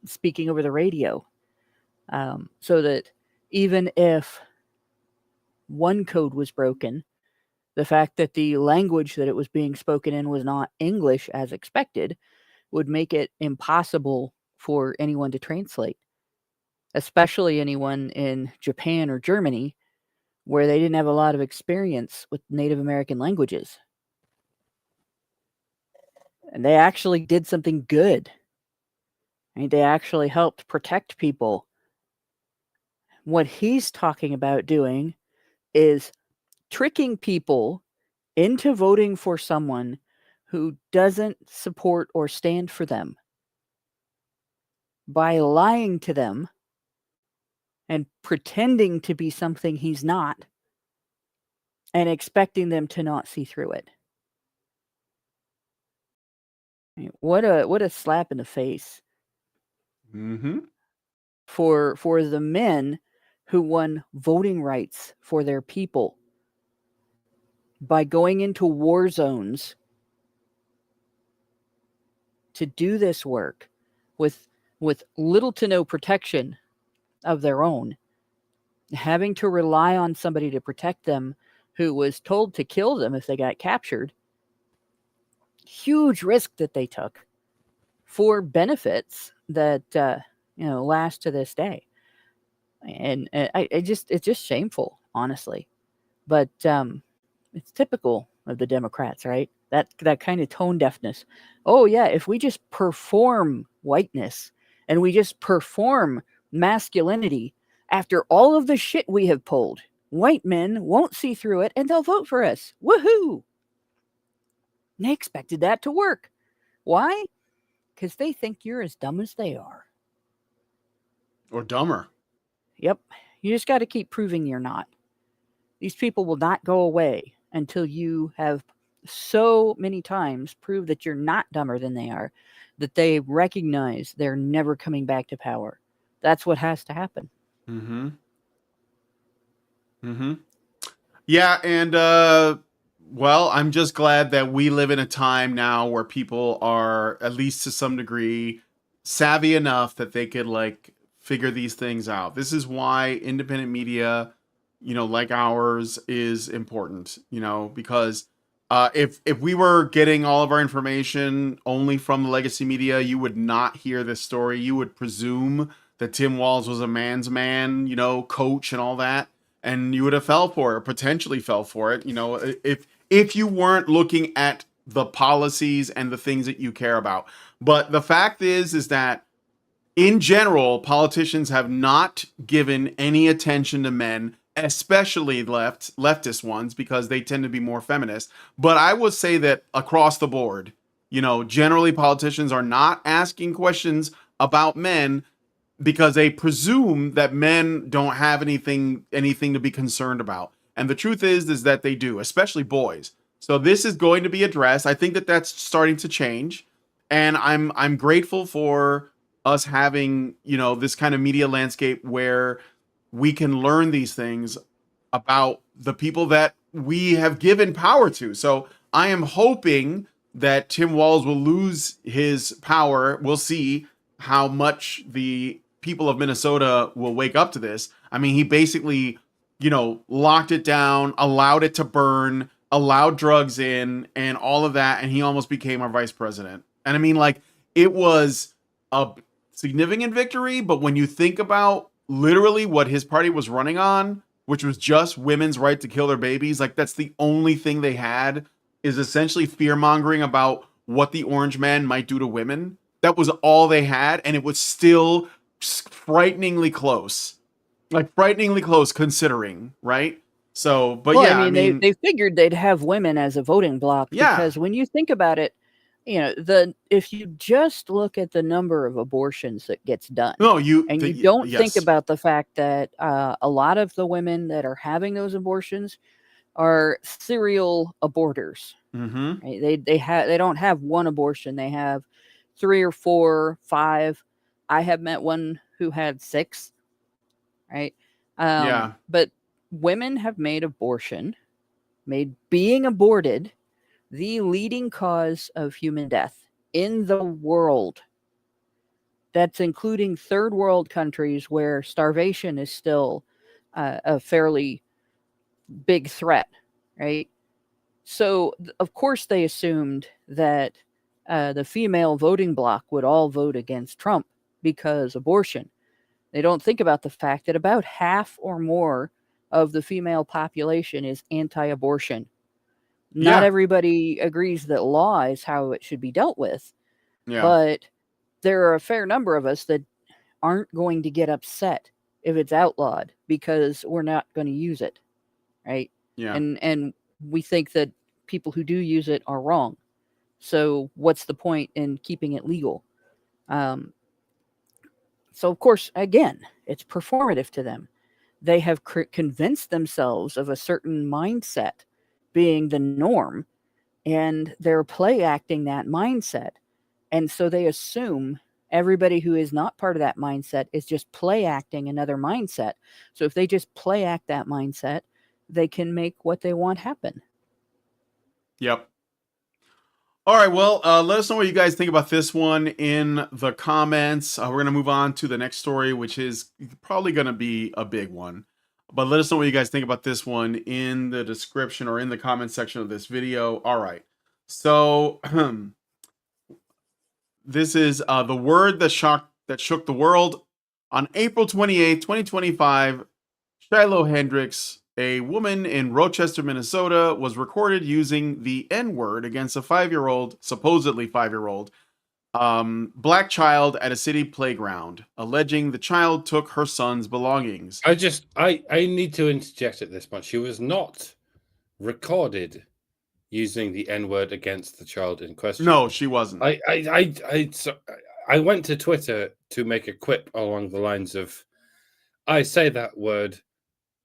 speaking over the radio, so that even if one code was broken, the fact that the language that it was being spoken in was not English as expected would make it impossible for anyone to translate, especially anyone in Japan or Germany, where they didn't have a lot of experience with Native American languages. And they actually did something good. Right? They actually helped protect people. What he's talking about doing is tricking people into voting for someone who doesn't support or stand for them by lying to them and pretending to be something he's not and expecting them to not see through it. What a slap in the face. Mm-hmm. For the men who won voting rights for their people by going into war zones to do this work with little to no protection of their own, having to rely on somebody to protect them who was told to kill them if they got captured. Huge risk that they took for benefits that last to this day. And it's just shameful, honestly. But it's typical of the Democrats, right? That kind of tone deafness. Oh yeah, if we just perform whiteness and we just perform masculinity after all of the shit we have pulled, white men won't see through it and they'll vote for us. Woohoo! They expected that to work. Why? Because they think you're as dumb as they are. Or dumber. Yep. You just got to keep proving you're not. These people will not go away until you have so many times proved that you're not dumber than they are, that they recognize they're never coming back to power. That's what has to happen. Mm-hmm. Mm-hmm. Yeah, and well, I'm just glad that we live in a time now where people are, at least to some degree, savvy enough that they could figure these things out. This is why independent media, like ours, is important. Because if we were getting all of our information only from the legacy media, you would not hear this story. You would presume that Tim Walz was a man's man, coach and all that. And you would have fell for it, or potentially fell for it, if you weren't looking at the policies and the things that you care about. But the fact is that in general, politicians have not given any attention to men, especially leftist ones, because they tend to be more feminist. But I would say that across the board, generally politicians are not asking questions about men because they presume that men don't have anything to be concerned about. And the truth is that they do, especially boys. So this is going to be addressed. I think that that's starting to change. And I'm grateful for us having, this kind of media landscape where we can learn these things about the people that we have given power to. So I am hoping that Tim Walz will lose his power. We'll see how much the people of Minnesota will wake up to this. I mean, he basically, locked it down, allowed it to burn, allowed drugs in, and all of that. And he almost became our vice president. And I mean, like, it was a significant victory. But when you think about literally what his party was running on, which was just women's right to kill their babies, like, that's the only thing they had, is essentially fear mongering about what the orange man might do to women. That was all they had. And it was still frighteningly close. Like, frighteningly close considering, right? So, but Well, yeah, I mean, they figured they'd have women as a voting bloc Yeah. because when you think about it, if you just look at the number of abortions that gets done, no, you don't think yes. about the fact that a lot of the women that are having those abortions are serial aborters. Mm-hmm. Right? They don't have one abortion; they have 3 or 4, 5. I have met one who had 6. Right? Yeah. But women have made being aborted the leading cause of human death in the world. That's including third world countries where starvation is still a fairly big threat, right? So, of course, they assumed that the female voting bloc would all vote against Trump because abortion. They don't think about the fact that about half or more of the female population is anti-abortion. Not everybody agrees that law is how it should be dealt with, but there are a fair number of us that aren't going to get upset if it's outlawed because we're not going to use it, right? Yeah. And we think that people who do use it are wrong. So what's the point in keeping it legal? So, of course, again, it's performative to them. They have convinced themselves of a certain mindset being the norm, and they're play acting that mindset. And so they assume everybody who is not part of that mindset is just play acting another mindset. So if they just play act that mindset, they can make what they want happen. Yep. All right, well, let us know what you guys think about this one in the comments. We're going to move on to the next story, which is probably going to be a big one. But let us know what you guys think about this one in the description or in the comment section of this video. All right. So this is the word that shook the world. On April 28th, 2025, Shiloh Hendricks, a woman in Rochester, Minnesota, was recorded using the N-word against a supposedly 5-year-old, black child at a city playground, alleging the child took her son's belongings. I need to interject at this point. She was not recorded using the N-word against the child in question. No, she wasn't. I went to Twitter to make a quip along the lines of, I say that word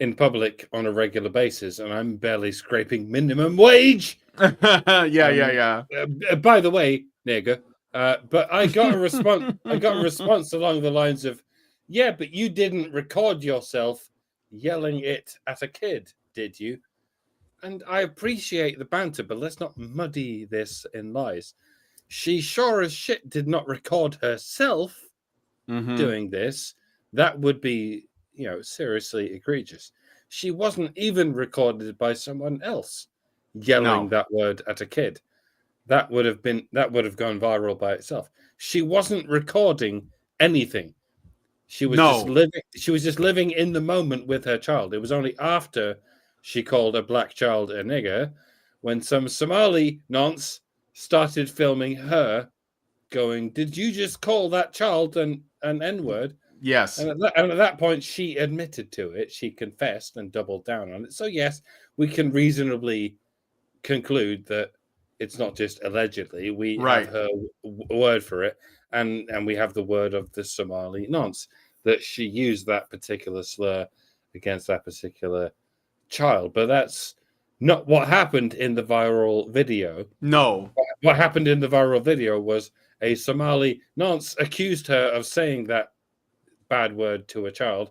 in public on a regular basis, and I'm barely scraping minimum wage. Yeah. By the way, nigger. But I got a response. I got a response along the lines of, "Yeah, but you didn't record yourself yelling it at a kid, did you?" And I appreciate the banter, but let's not muddy this in lies. She sure as shit did not record herself doing this. That would be, seriously egregious. She wasn't even recorded by someone else yelling that word at a kid. That would have gone viral by itself. She wasn't recording anything. She was just living in the moment with her child. It was only after she called a black child a nigger when some Somali nonce started filming her going, "Did you just call that child an N-word?" Yes. And at that point, she admitted to it. She confessed and doubled down on it. So, yes, we can reasonably conclude that it's not just allegedly. We have her word for it. And we have the word of the Somali nonce that she used that particular slur against that particular child. But that's not what happened in the viral video. No. What what happened in the viral video was a Somali nonce accused her of saying that bad word to a child.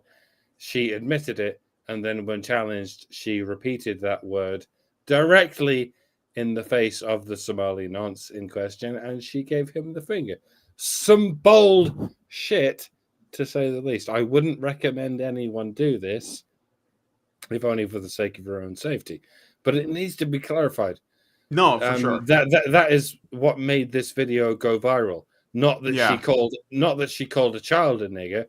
She admitted it, and then when challenged, she repeated that word directly in the face of the Somali nonce in question, and she gave him the finger. Some bold shit, to say the least. I wouldn't recommend anyone do this, if only for the sake of your own safety. But it needs to be clarified. No, for sure. That is what made this video go viral. Not that she called a child a nigger,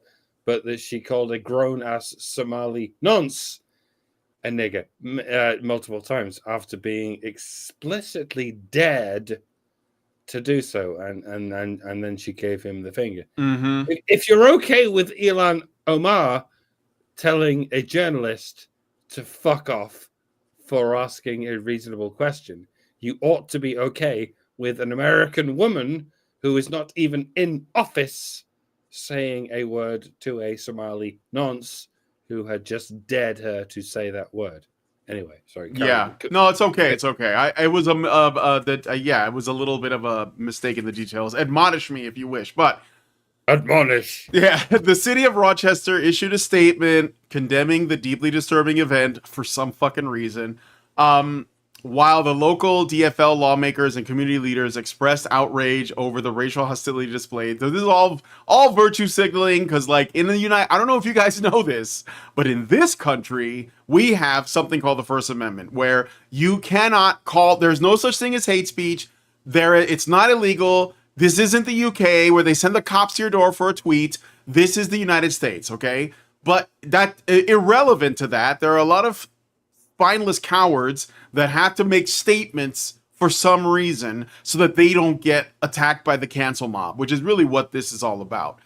but that she called a grown-ass Somali nonce a nigger multiple times after being explicitly dared to do so, and then she gave him the finger. Mm-hmm. If you're okay with Ilhan Omar telling a journalist to fuck off for asking a reasonable question, you ought to be okay with an American woman who is not even in office saying a word to a Somali nonce who had just dared her to say that word. Anyway, sorry. No, it's okay. It's okay. It was it was a little bit of a mistake in the details. Admonish me if you wish, but admonish. Yeah, the city of Rochester issued a statement condemning the deeply disturbing event for some fucking reason. While the local DFL lawmakers and community leaders expressed outrage over the racial hostility displayed. So this is all virtue signaling, because like in the I don't know if you guys know this, but in this country, we have something called the First Amendment, where you cannot there's no such thing as hate speech. It's not illegal. This isn't the UK where they send the cops to your door for a tweet. This is the United States, okay? But that irrelevant to that, there are a lot of spineless cowards that have to make statements for some reason so that they don't get attacked by the cancel mob, which is really what this is all about.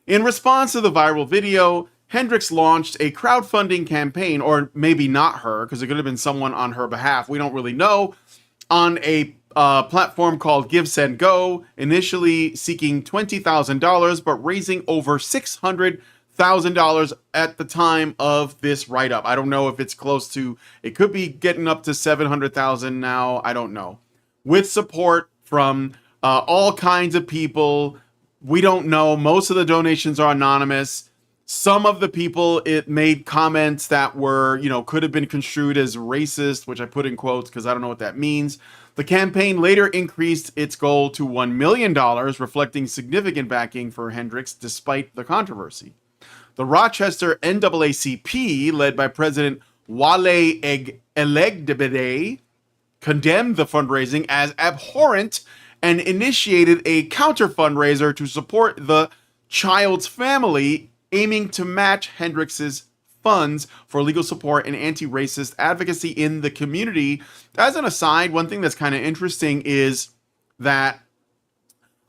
In response to the viral video, Hendrix launched a crowdfunding campaign, or maybe not her, because it could have been someone on her behalf, we don't really know, on a platform called Give, Send, Go, initially seeking $20,000, but raising over $600,000 at the time of this write-up. I don't know if it's close to, it could be getting up to $700,000 now, I don't know. With support from all kinds of people, we don't know. Most of the donations are anonymous. Some of the people, it made comments that were, could have been construed as racist, which I put in quotes because I don't know what that means. The campaign later increased its goal to $1 million, reflecting significant backing for Hendrix despite the controversy. The Rochester NAACP, led by President Wale Elegdebede, condemned the fundraising as abhorrent and initiated a counter fundraiser to support the child's family, aiming to match Hendrix's funds for legal support and anti-racist advocacy in the community. As an aside, one thing that's kind of interesting is that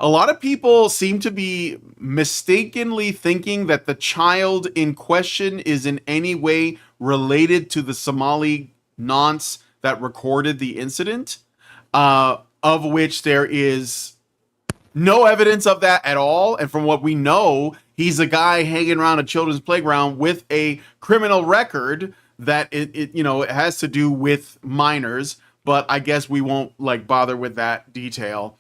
a lot of people seem to be mistakenly thinking that the child in question is in any way related to the Somali nonce that recorded the incident, of which there is no evidence of that at all. And from what we know, he's a guy hanging around a children's playground with a criminal record that it has to do with minors, but I guess we won't bother with that detail.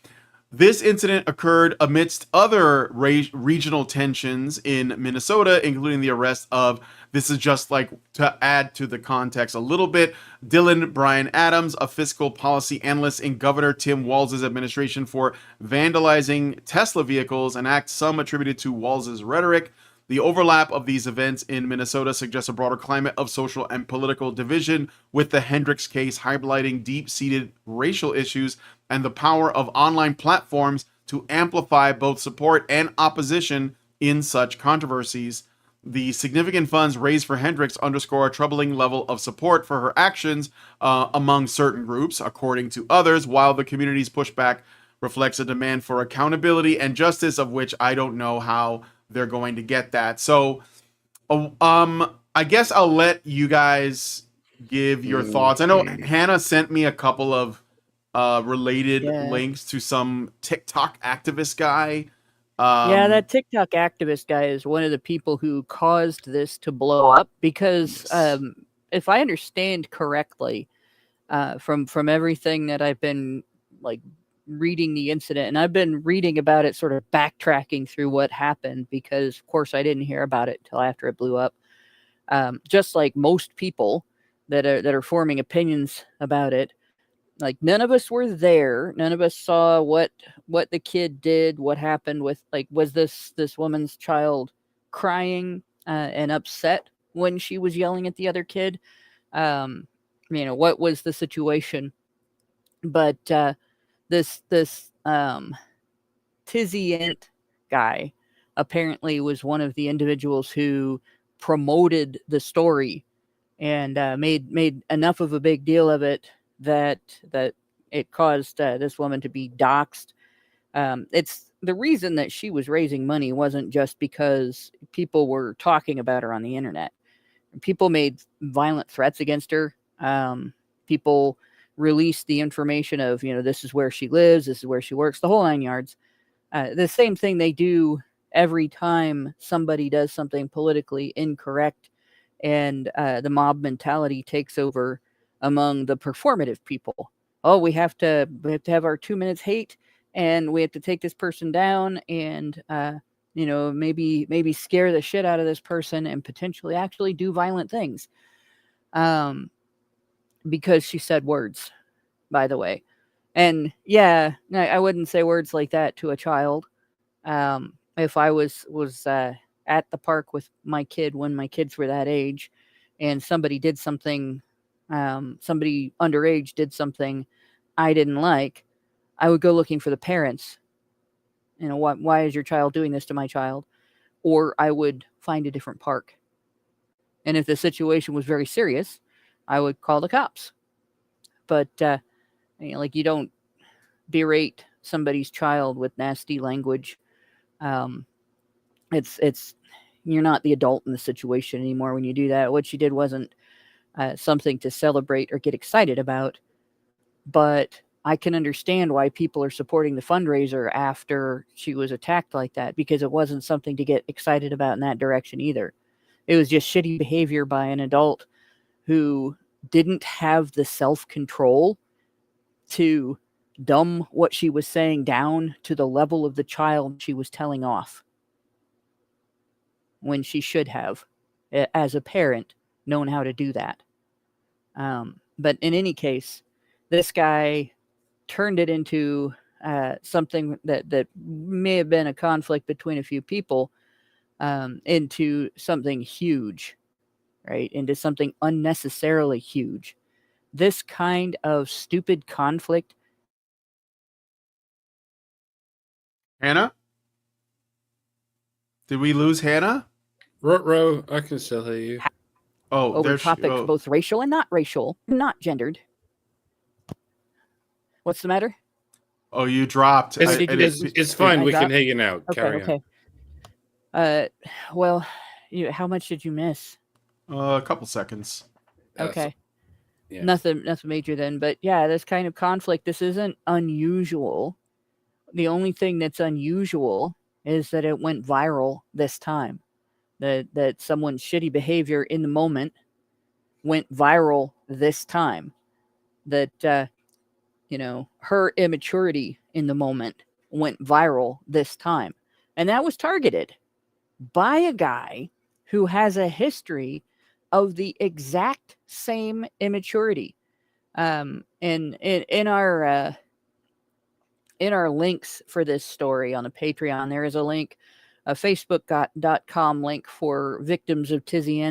This incident occurred amidst other regional tensions in Minnesota, including the arrest of, this is just to add to the context a little bit, Dylan Bryan Adams, a fiscal policy analyst in Governor Tim Walz's administration, for vandalizing Tesla vehicles, an act some attributed to Walz's rhetoric. The overlap of these events in Minnesota suggests a broader climate of social and political division, with the Hendrix case highlighting deep-seated racial issues and the power of online platforms to amplify both support and opposition in such controversies. The significant funds raised for Hendrix underscore a troubling level of support for her actions among certain groups, according to others, while the community's pushback reflects a demand for accountability and justice, of which I don't know how they're going to get that. So I guess I'll let you guys give your thoughts. I know Hannah sent me a couple of related links to some TikTok activist guy. That TikTok activist guy is one of the people who caused this to blow up because, if I understand correctly, from everything that I've been reading the incident, and I've been reading about it, sort of backtracking through what happened, because of course I didn't hear about it until after it blew up. Just like most people that are forming opinions about it, like none of us were there. None of us saw what the kid did, what happened with, like, was this woman's child crying and upset when she was yelling at the other kid? What was the situation? But this Tizzy guy apparently was one of the individuals who promoted the story and made enough of a big deal of it that it caused this woman to be doxxed. It's the reason that she was raising money wasn't just because people were talking about her on the internet. People made violent threats against her. People released the information of, this is where she lives, this is where she works, the whole 9 yards. The same thing they do every time somebody does something politically incorrect, and the mob mentality takes over among the performative people. Oh, we have to have our 2 minutes hate, and we have to take this person down, and maybe scare the shit out of this person and potentially actually do violent things. Because she said words, by the way. And yeah, I wouldn't say words like that to a child. If I was at the park with my kid when my kids were that age, and somebody did something, somebody underage did something I didn't like, I would go looking for the parents. Why is your child doing this to my child? Or I would find a different park. And if the situation was very serious, I would call the cops. But you don't berate somebody's child with nasty language. It's you're not the adult in the situation anymore when you do that. What she did wasn't something to celebrate or get excited about, but I can understand why people are supporting the fundraiser after she was attacked like that, because it wasn't something to get excited about in that direction either. It was just shitty behavior by an adult who didn't have the self-control to dumb what she was saying down to the level of the child she was telling off, when she should have, as a parent, known how to do that. But in any case, this guy turned it into something that may have been a conflict between a few people, into something huge, right? Into something unnecessarily huge. This kind of stupid conflict. Hannah? Did we lose Hannah? Ruh-roh, I can still hear you. Oh, Over there's topics both racial and not racial, not gendered. What's the matter? Oh, you dropped. It's fine. I We can dropped? hear you now. Carry Okay. Well, how much did you miss? a couple seconds. on. Okay. Yeah. Nothing major then. But yeah, this kind of conflict, this isn't unusual. The only thing that's unusual is that it went viral this time. That someone's shitty behavior in the moment went viral this time. That her immaturity in the moment went viral this time. And that was targeted by a guy who has a history of the exact same immaturity. And in our links for this story on the Patreon, there is a link, a facebook.com link for victims of Tizzy,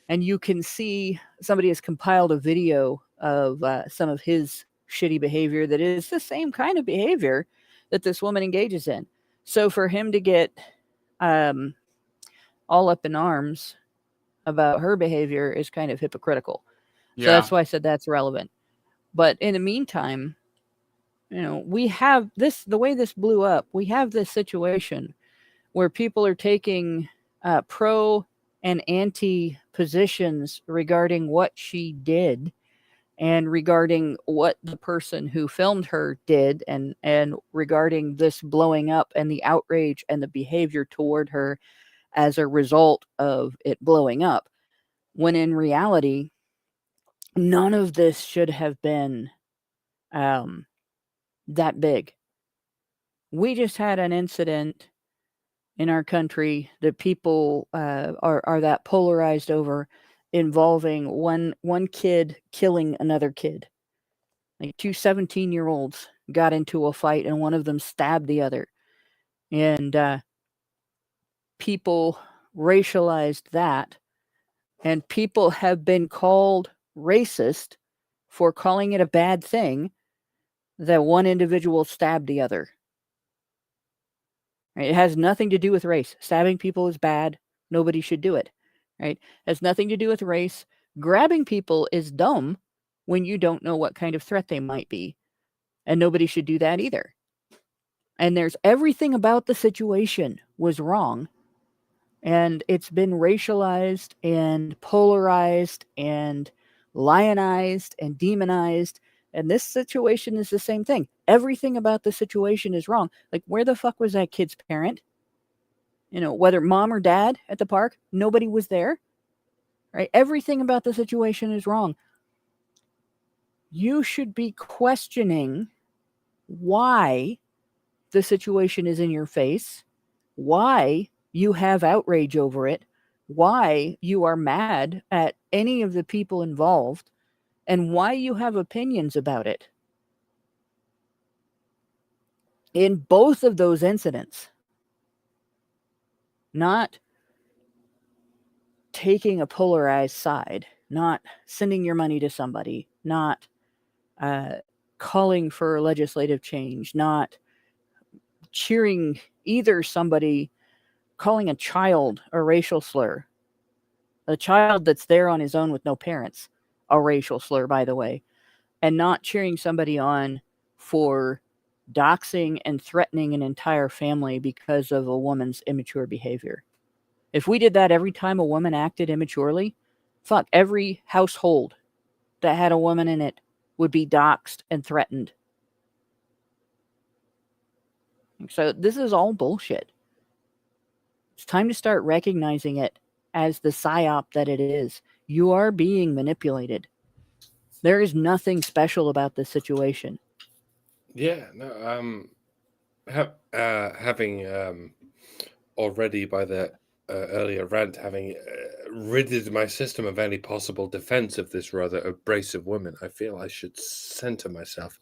and you can see somebody has compiled a video of some of his shitty behavior that is the same kind of behavior that this woman engages in. So for him to get all up in arms about her behavior is kind of hypocritical. Yeah. So that's why I said that's relevant. But in the meantime, we have this, the way this blew up, we have this situation where people are taking pro and anti positions regarding what she did and regarding what the person who filmed her did, and regarding this blowing up and the outrage and the behavior toward her as a result of it blowing up, when in reality, none of this should have been that big. We just had an incident in our country that people are that polarized over, involving one kid killing another kid. Like 2 17-year-olds got into a fight and one of them stabbed the other. And people racialized that, and people have been called racist for calling it a bad thing that one individual stabbed the other. Right? It has nothing to do with race. Stabbing people is bad. Nobody should do it. Right? It has nothing to do with race. Grabbing people is dumb when you don't know what kind of threat they might be. And nobody should do that either. And there's everything about the situation was wrong. And it's been racialized and polarized and lionized and demonized. And this situation is the same thing. Everything about the situation is wrong. Like, where the fuck was that kid's parent? You know, whether mom or dad at the park, nobody was there. Right? Everything about the situation is wrong. You should be questioning why the situation is in your face, why you have outrage over it, why you are mad at any of the people involved, and why you have opinions about it. In both of those incidents, not taking a polarized side, not sending your money to somebody, not calling for legislative change, not cheering either somebody, calling a child a racial slur, a child that's there on his own with no parents, a racial slur, by the way, and not cheering somebody on for doxing and threatening an entire family because of a woman's immature behavior. If we did that every time a woman acted immaturely, fuck, every household that had a woman in it would be doxed and threatened. So this is all bullshit. It's time to start recognizing it as the psyop that it is. You are being manipulated. There is nothing special about this situation. Yeah, no, having already by the earlier rant, having ridded my system of any possible defense of this rather abrasive woman, I feel I should center myself.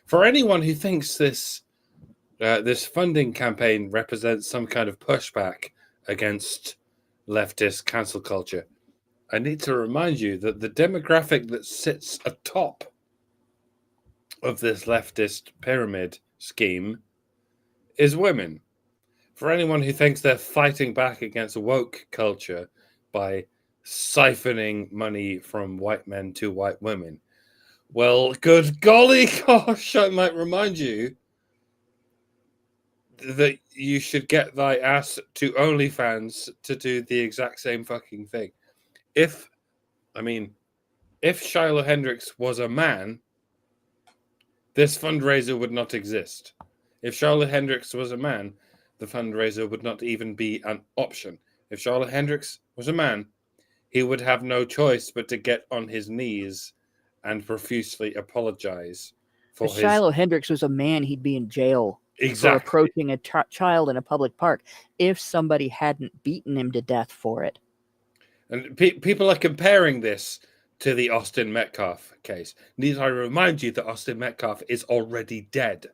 For anyone who thinks this funding campaign represents some kind of pushback against leftist cancel culture, I need to remind you that the demographic that sits atop of this leftist pyramid scheme is women. For anyone who thinks they're fighting back against woke culture by siphoning money from white men to white women, well, good golly gosh, I might remind you that you should get thy ass to OnlyFans to do the exact same fucking thing. If Shiloh Hendricks was a man, this fundraiser would not exist. If Shiloh Hendricks was a man, the fundraiser would not even be an option. If Shiloh Hendricks was a man, he would have no choice but to get on his knees and profusely apologize for If Shiloh Hendricks was a man, he'd be in jail for approaching a child in a public park if somebody hadn't beaten him to death for it. And people are comparing this to the Austin Metcalf case. Need I remind you that Austin Metcalf is already dead?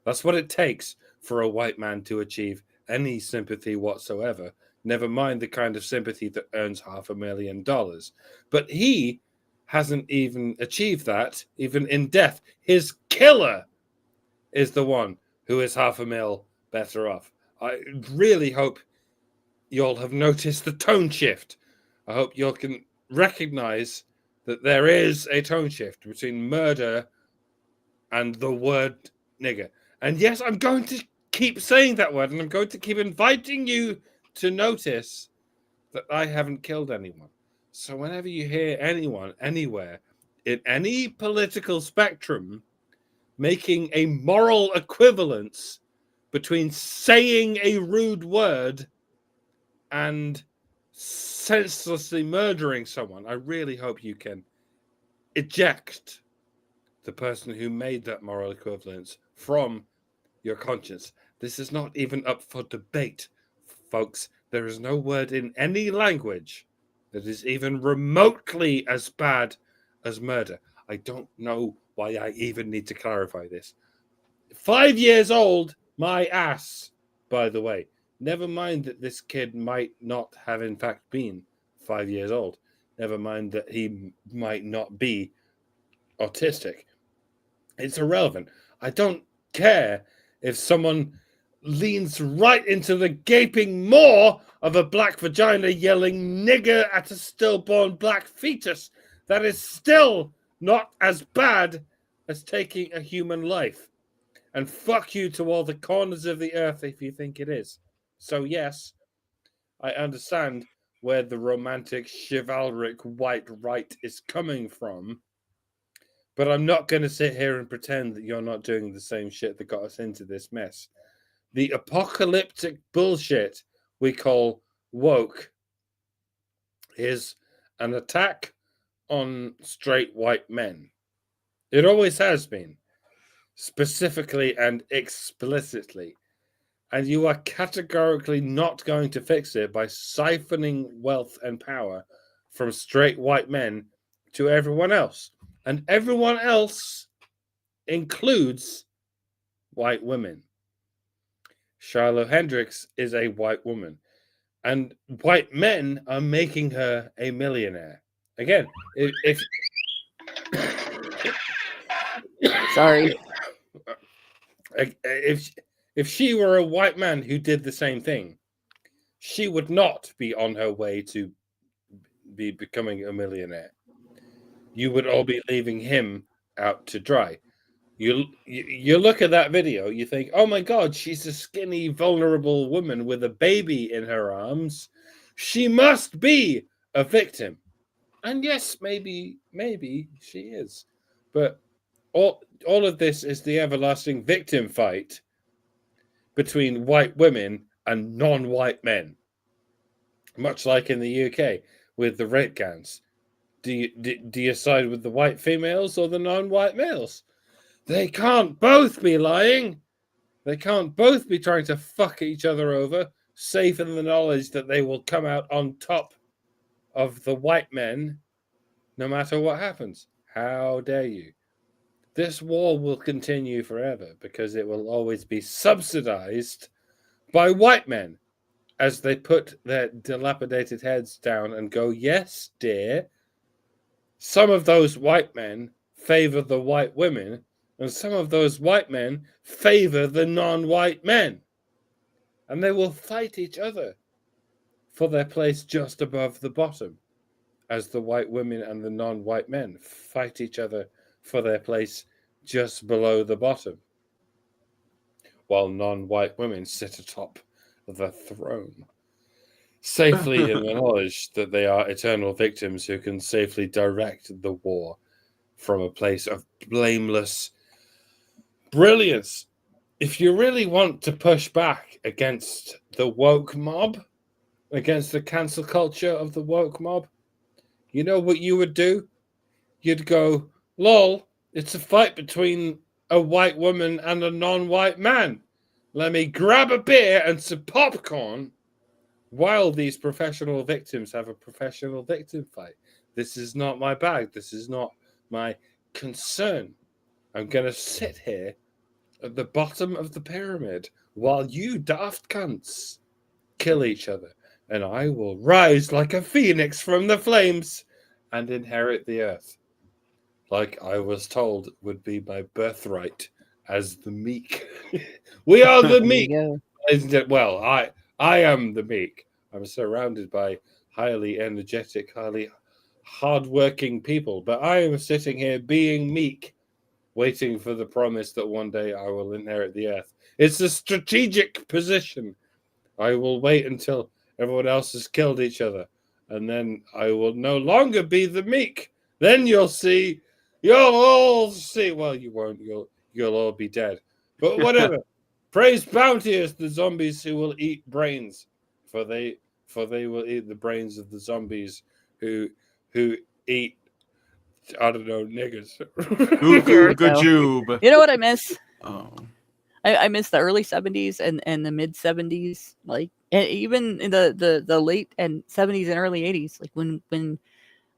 That's what it takes for a white man to achieve any sympathy whatsoever, never mind the kind of sympathy that earns $500,000. But he hasn't even achieved that, even in death. His killer is the one who is $500,000 better off. I really hope you'll have noticed the tone shift. I hope you can recognize that there is a tone shift between murder and the word nigger. And yes, I'm going to keep saying that word, and I'm going to keep inviting you to notice that I haven't killed anyone. So whenever you hear anyone, anywhere, in any political spectrum, making a moral equivalence between saying a rude word and senselessly murdering someone, I really hope you can eject the person who made that moral equivalence from your conscience. This is not even up for debate, folks. There is no word in any language that is even remotely as bad as murder. I don't know why I even need to clarify this. 5 years old, my ass, by the way. Never mind that this kid might not have, in fact, been 5 years old. Never mind that he might not be autistic. It's irrelevant. I don't care if someone leans right into the gaping maw of a black vagina yelling nigger at a stillborn black fetus. That is still not as bad as taking a human life. And fuck you to all the corners of the earth if you think it is. So yes, I understand where the romantic, chivalric white right is coming from. But I'm not going to sit here and pretend that you're not doing the same shit that got us into this mess. The apocalyptic bullshit we call woke is an attack on straight white men. It always has been, specifically and explicitly. And you are categorically not going to fix it by siphoning wealth and power from straight white men to everyone else. And everyone else includes white women. Shiloh Hendricks is a white woman. And white men are making her a millionaire. Again, if Sorry. If she were a white man who did the same thing, she would not be on her way to be becoming a millionaire. You would all be leaving him out to dry. You look at that video, you think, oh my God, she's a skinny, vulnerable woman with a baby in her arms. She must be a victim. And yes, maybe she is. But all of this is the everlasting victim fight between white women and non-white men. Much like in the UK with the rape gangs. Do you side with the white females or the non-white males? They can't both be lying. They can't both be trying to fuck each other over, safe in the knowledge that they will come out on top of the white men no matter what happens. How dare you? This war will continue forever because it will always be subsidized by white men as they put their dilapidated heads down and go, yes, dear, some of those white men favor the white women, and some of those white men favor the non-white men. And they will fight each other for their place just above the bottom, as the white women and the non-white men fight each other for their place just below the bottom, while non-white women sit atop the throne, safely in the knowledge that they are eternal victims who can safely direct the war from a place of blameless brilliance. If you really want to push back against the woke mob, against the cancel culture of the woke mob, you know what you would do? You'd go, lol, it's a fight between a white woman and a non-white man. Let me grab a beer and some popcorn while these professional victims have a professional victim fight. This is not my bag. This is not my concern. I'm going to sit here at the bottom of the pyramid while you daft cunts kill each other. And I will rise like a phoenix from the flames and inherit the earth, like I was told would be my birthright as the meek. We are the meek. Isn't it? Well, I am the meek. I'm surrounded by highly energetic, highly hardworking people, but I am sitting here being meek, waiting for the promise that one day I will inherit the earth. It's a strategic position. I will wait until everyone else has killed each other, and then I will no longer be the meek. Then you'll see. You'll all see. Well, you won't. You'll all be dead. But whatever. Praise bounteous the zombies who will eat brains, for they will eat the brains of the zombies who eat, I don't know, niggers. Good jube. You know what I miss? Oh. I miss the early 70s and the mid 70s, like even in the late and 70s and early 80s, like when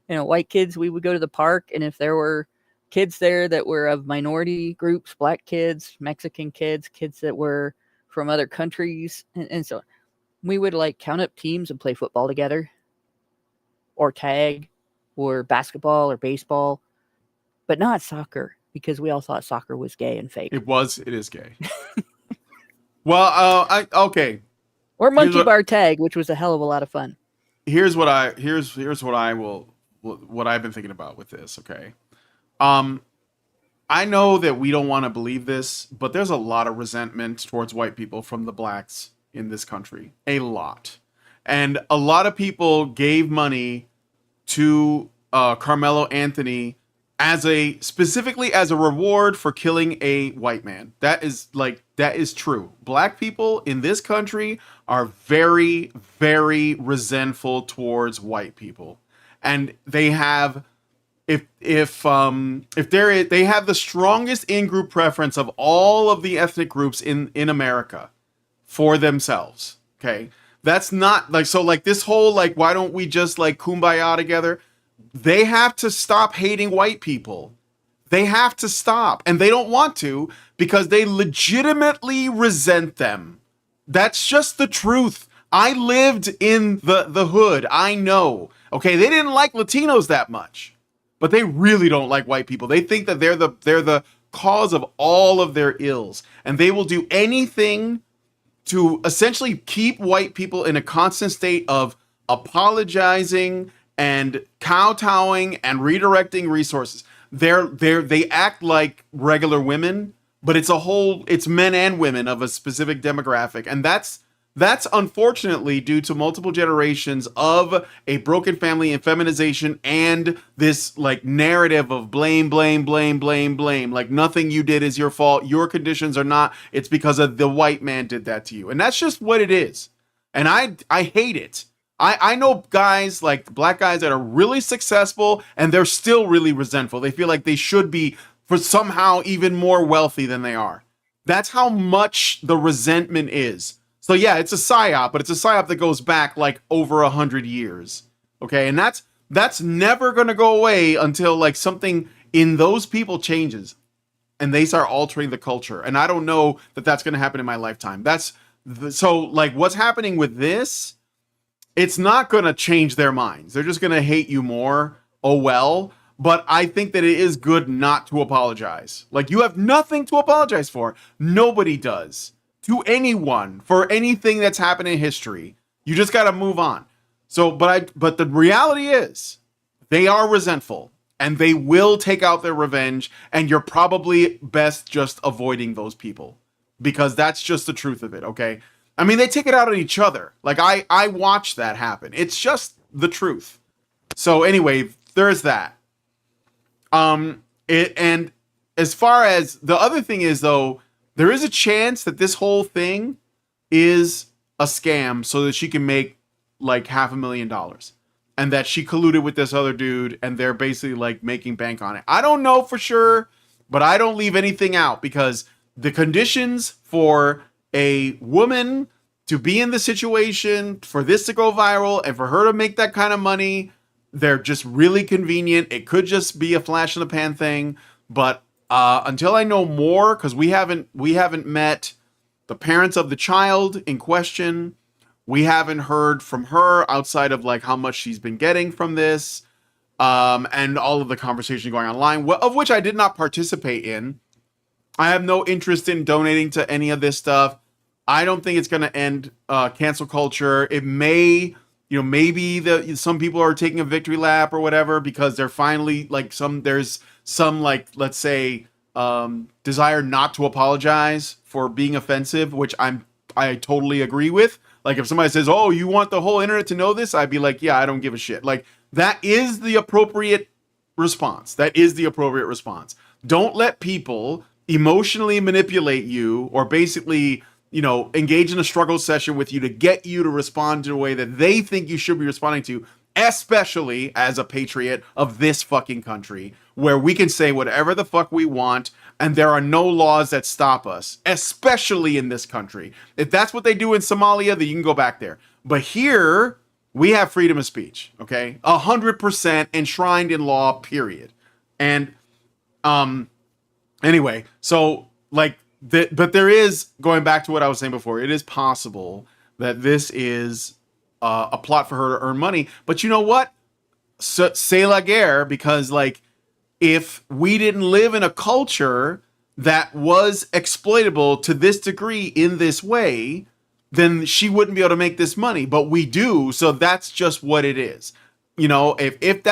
white kids, we would go to the park, and if there were kids there that were of minority groups, black kids, Mexican kids, kids that were from other countries, and so we would like count up teams and play football together, or tag, or basketball or baseball, but not soccer, because we all thought soccer was gay and fake. It is gay. Well, okay. Or monkey bar tag, which was a hell of a lot of fun. Here's what I've been thinking about with this, okay? I know that we don't want to believe this, but there's a lot of resentment towards white people from the blacks in this country. A lot. And a lot of people gave money to Carmelo Anthony specifically as a reward for killing a white man. That is true. Black people in this country are very, very resentful towards white people. And they have they have the strongest in-group preference of all of the ethnic groups in America for themselves. Okay? That's not this whole why don't we just kumbaya together? They have to stop hating white people. They have to stop. And they don't want to because they legitimately resent them. That's just the truth. I lived in the hood. I know. Okay, they didn't like Latinos that much. But they really don't like white people. They think that they're the cause of all of their ills. And they will do anything to essentially keep white people in a constant state of apologizing and kowtowing and redirecting resources. They act like regular women, but it's men and women of a specific demographic. And that's unfortunately due to multiple generations of a broken family and feminization and this narrative of blame. Like nothing you did is your fault. Your conditions are not. It's because of the white man did that to you. And that's just what it is. And I hate it. I know guys, black guys, that are really successful and they're still really resentful. They feel like they should be for somehow even more wealthy than they are. That's how much the resentment is. So yeah, it's a psyop, but it's a psyop that goes back over 100 years. Okay, and that's never gonna go away until something in those people changes and they start altering the culture. And I don't know that that's gonna happen in my lifetime. What's happening with this? It's not going to change their minds. They're just going to hate you more. Oh, well. But I think that it is good not to apologize. You have nothing to apologize for. Nobody does. To anyone. For anything that's happened in history. You just got to move on. But the reality is, they are resentful. And they will take out their revenge. And you're probably best just avoiding those people. Because that's just the truth of it, okay? I mean, they take it out on each other. I watch that happen. It's just the truth. So anyway, there's that. And as far as the other thing is, though, there is a chance that this whole thing is a scam so that she can make $500,000 and that she colluded with this other dude and they're basically making bank on it. I don't know for sure, but I don't leave anything out because the conditions for a woman to be in the situation, for this to go viral, and for her to make that kind of money, they're just really convenient. It could just be a flash in the pan thing, but until I know more, because we haven't met the parents of the child in question, we haven't heard from her outside of how much she's been getting from this, and all of the conversation going online, of which I did not participate in. I have no interest in donating to any of this stuff. I don't think it's going to end cancel culture. It may, maybe some people are taking a victory lap or whatever because they're finally there's some let's say desire not to apologize for being offensive, which I totally agree with. If somebody says, "Oh, you want the whole internet to know this?" I'd be like, "Yeah, I don't give a shit." That is the appropriate response. That is the appropriate response. Don't let people emotionally manipulate you or basically, engage in a struggle session with you to get you to respond in a way that they think you should be responding to, especially as a patriot of this fucking country, where we can say whatever the fuck we want and there are no laws that stop us, especially in this country. If that's what they do in Somalia, then you can go back there. But here, we have freedom of speech, okay? 100% enshrined in law, period. And anyway, so like, but there is, going back to what I was saying before, it is possible that this is a plot for her to earn money. But you know what? So, c'est la guerre, because like, if we didn't live in a culture that was exploitable to this degree in this way, then she wouldn't be able to make this money. But we do, so that's just what it is. You know, if it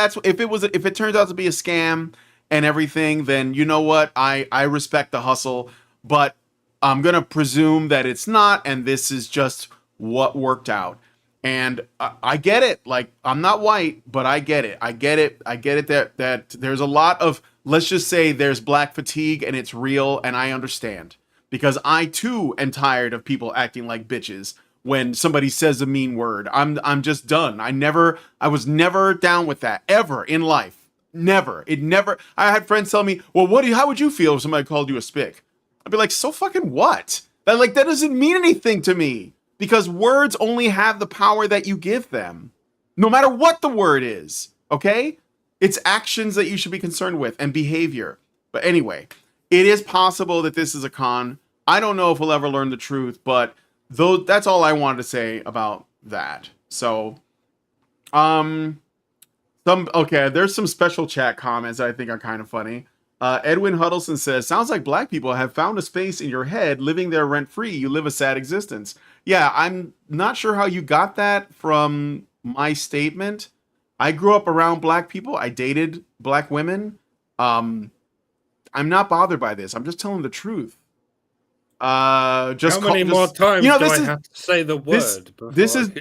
turns out to be a scam and everything, then you know what? I respect the hustle, but I'm gonna presume that it's not, and this is just what worked out. And I get it. Like, I'm not white, but I get it. I get it that there's a lot of, let's just say there's black fatigue and it's real, and I understand. Because I too am tired of people acting like bitches when somebody says a mean word. I'm just done. I was never down with that ever in life. Never. I had friends tell me, well, how would you feel if somebody called you a spick? I'd be like, so fucking what? That doesn't mean anything to me. Because words only have the power that you give them, no matter what the word is, okay? It's actions that you should be concerned with and behavior. But anyway, it is possible that this is a con. I don't know if we'll ever learn the truth, but that's all I wanted to say about that. So, there's some special chat comments that I think are kind of funny. Edwin Huddleston says, sounds like black people have found a space in your head, living there rent-free. You live a sad existence. Yeah, I'm not sure how you got that from my statement. I grew up around black people. I dated black women. I'm not bothered by this. I'm just telling the truth. How many more times do I have to say the word? This is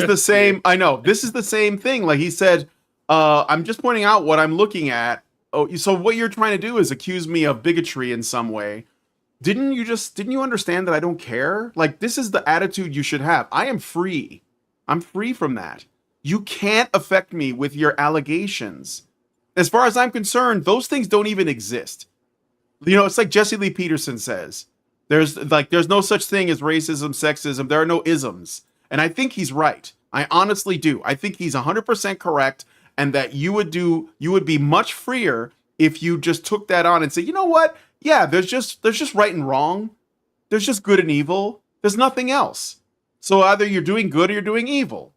the same. I know. This is the same thing. Like he said, I'm just pointing out what I'm looking at. Oh, so what you're trying to do is accuse me of bigotry in some way. Didn't you understand that I don't care? Like, this is the attitude you should have. I am free. I'm free from that. You can't affect me with your allegations. As far as I'm concerned, those things don't even exist. You know, it's like Jesse Lee Peterson says. There's no such thing as racism, sexism. There are no isms. And I think he's right. I honestly do. I think he's 100% correct, and that you would be much freer if you just took that on and say, you know what? Yeah, there's just right and wrong. There's just good and evil. There's nothing else. So either you're doing good or you're doing evil.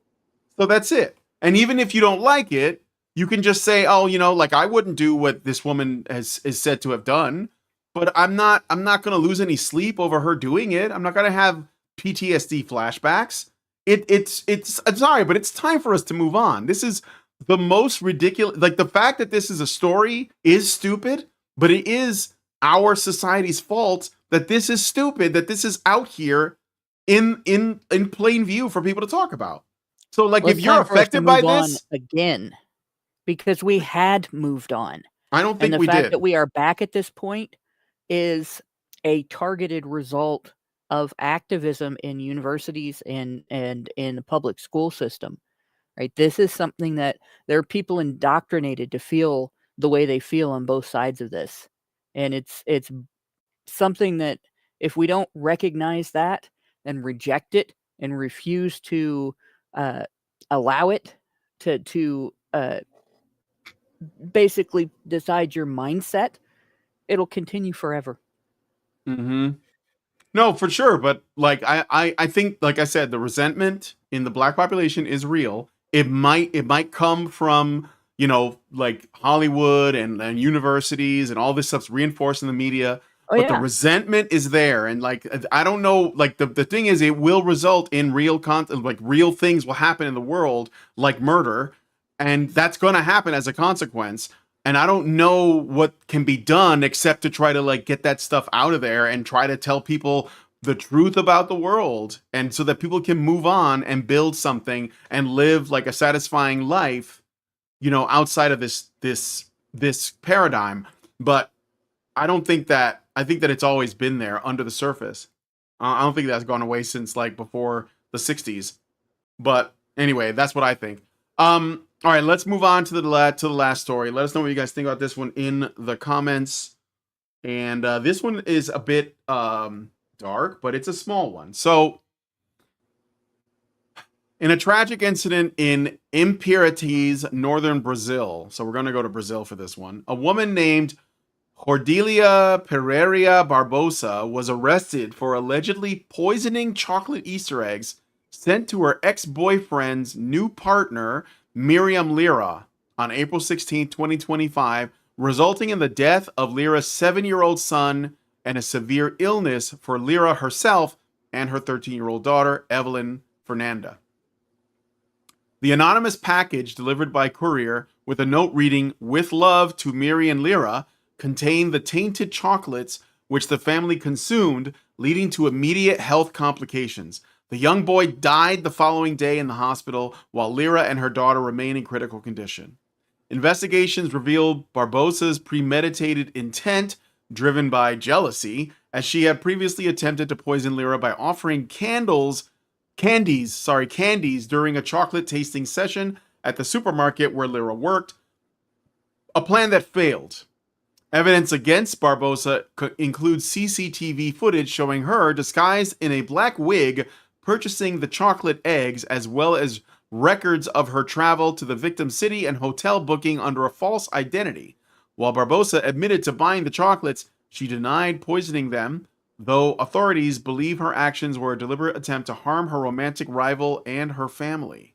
So that's it. And even if you don't like it, you can just say, oh, you know, like I wouldn't do what this woman is said to have done, but I'm not going to lose any sleep over her doing it. I'm not going to have PTSD flashbacks. It's sorry, but it's time for us to move on. This is the most ridiculous. Like, the fact that this is a story is stupid, but it is our society's fault that this is stupid, that this is out here in plain view for people to talk about. So, like, if you're affected by this again, because we had moved on. I don't think we did. And the fact that we are back at this point is a targeted result of activism in universities and in the public school system. Right? This is something that there are people indoctrinated to feel the way they feel on both sides of this. And it's something that if we don't recognize that and reject it and refuse to allow it to basically decide your mindset, it'll continue forever. Mm-hmm. No, for sure. But like, I think, like I said, the resentment in the black population is real. It might come from, you know, like Hollywood and universities and all this stuff's reinforced in the media. But the resentment is there. And like, I don't know, like the thing is, it will result in real content, like real things will happen in the world, like murder. And that's going to happen as a consequence. And I don't know what can be done except to try to like get that stuff out of there and try to tell people the truth about the world. And so that people can move on and build something and live like a satisfying life, you know, outside of this paradigm. But I think that it's always been there under the surface. I don't think that's gone away since like before the 60s. But anyway, that's what I think. All right, let's move on to the last story. Let us know what you guys think about this one in the comments. And this one is a bit dark, but it's a small one. So, in a tragic incident in Imperatriz, northern Brazil, so we're going to go to Brazil for this one, a woman named Cordelia Pereira Barbosa was arrested for allegedly poisoning chocolate Easter eggs sent to her ex-boyfriend's new partner, Miriam Lira, on April 16, 2025, resulting in the death of Lira's 7-year-old son and a severe illness for Lira herself and her 13-year-old daughter, Evelyn Fernanda. The anonymous package delivered by courier with a note reading, "With love to Miriam Lira," contained the tainted chocolates which the family consumed, leading to immediate health complications. The young boy died the following day in the hospital, while Lira and her daughter remain in critical condition. Investigations revealed Barbosa's premeditated intent, driven by jealousy, as she had previously attempted to poison Lira by offering candies during a chocolate tasting session at the supermarket where Lira worked, a plan that failed. Evidence against Barbosa includes CCTV footage showing her, disguised in a black wig, purchasing the chocolate eggs, as well as records of her travel to the victim city and hotel booking under a false identity. While Barbosa admitted to buying the chocolates, she denied poisoning them, though authorities believe her actions were a deliberate attempt to harm her romantic rival and her family.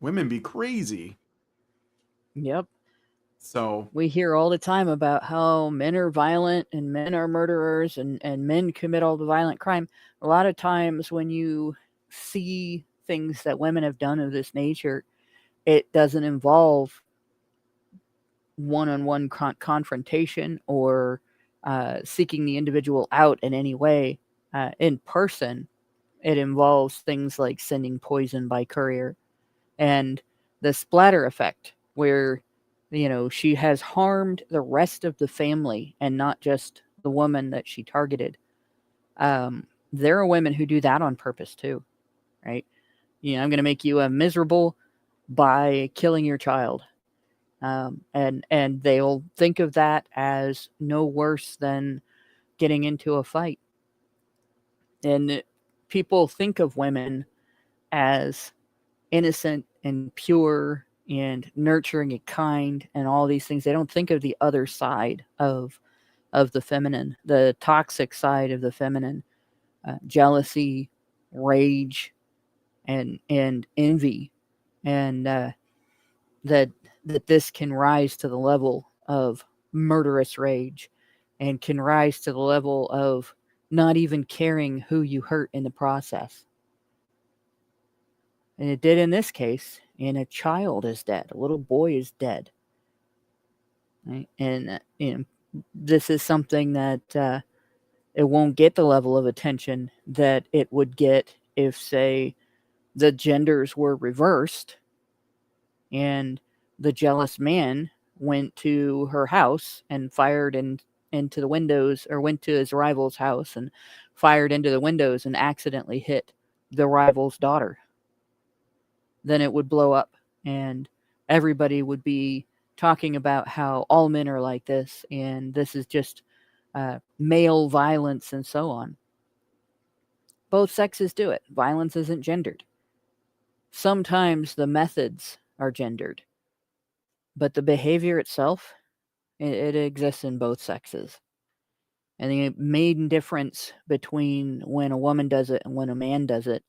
Women be crazy. Yep. So we hear all the time about how men are violent and men are murderers and men commit all the violent crime. A lot of times when you see things that women have done of this nature, it doesn't involve one-on-one confrontation or seeking the individual out in any way in person. It involves things like sending poison by courier and the splatter effect, where she has harmed the rest of the family and not just the woman that she targeted. There are women who do that on purpose too, right? I'm going to make you miserable by killing your child. And they'll think of that as no worse than getting into a fight. And people think of women as innocent and pure and nurturing and kind and all these things. They don't think of the other side of the feminine, the toxic side of the feminine, jealousy, rage, and envy, and that this can rise to the level of murderous rage, and can rise to the level of not even caring who you hurt in the process. And it did in this case, and a child is dead. A little boy is dead. Right? And this is something that it won't get the level of attention that it would get if, say, the genders were reversed and the jealous man went to her house and fired into the windows, or went to his rival's house and fired into the windows and accidentally hit the rival's daughter. Then it would blow up and everybody would be talking about how all men are like this and this is just male violence and so on. Both sexes do it. Violence isn't gendered. Sometimes the methods are gendered, but the behavior itself, it exists in both sexes. And the main difference between when a woman does it and when a man does it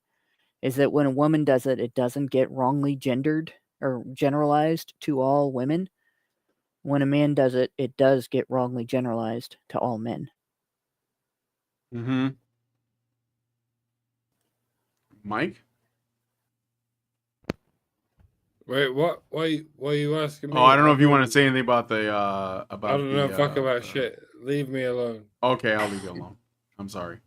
is that when a woman does it, it doesn't get wrongly gendered or generalized to all women. When a man does it, it does get wrongly generalized to all men. Mm-hmm. Mike? Wait, what? Why are you asking me? Oh, I don't know if you want to say anything about the about. I don't know. Fuck about shit. Leave me alone. Okay, I'll leave you alone. I'm sorry.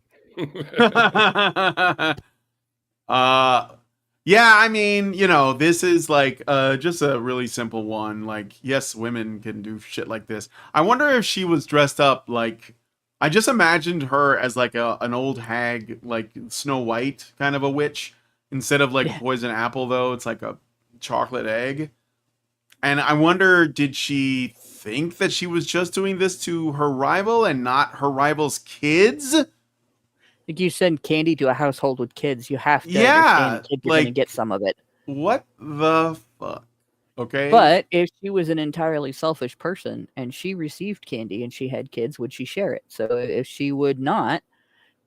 Yeah, I mean, this is like just a really simple one. Like, yes, women can do shit like this. I wonder if she was dressed up like, I just imagined her as like an old hag, like Snow White kind of a witch. Instead of like a poison apple, though, it's like a chocolate egg. And I wonder, did she think that she was just doing this to her rival and not her rival's kids? Like you send candy to a household with kids, you have to Yeah, understand the kids are like- going to get some of it. What the fuck? Okay. But if she was an entirely selfish person and she received candy and she had kids, would she share it? So if she would not,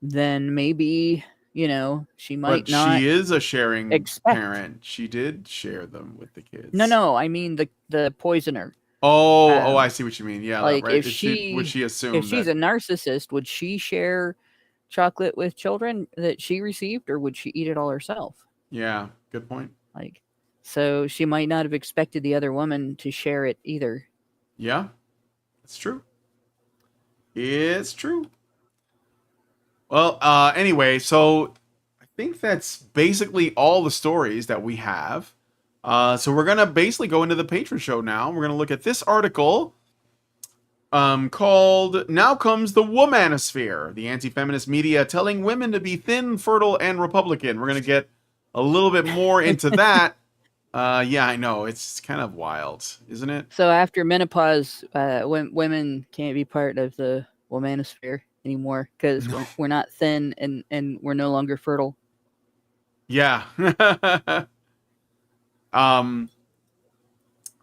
then maybe, you know, she might But not. she is a sharing expect- parent. She did share them with the kids. No, I mean the poisoner. Oh, I see what you mean. Yeah, like, right. if Would she assume If she's that, a narcissist, would she share chocolate with children that she received, or would she eat it all herself? yeah, good point. Like, so she might not have expected the other woman to share it either. Yeah, it's true. It's true. Well, anyway, so I think that's basically all the stories that we have. So we're gonna basically go into the patron show now. We're gonna look at this article called "Now Comes the Womanosphere," the anti-feminist media telling women to be thin, fertile, and Republican. We're gonna get a little bit more into that. Yeah, I know, it's kind of wild, isn't it? So after menopause, women can't be part of the womanosphere anymore because we're not thin and we're no longer fertile. Yeah.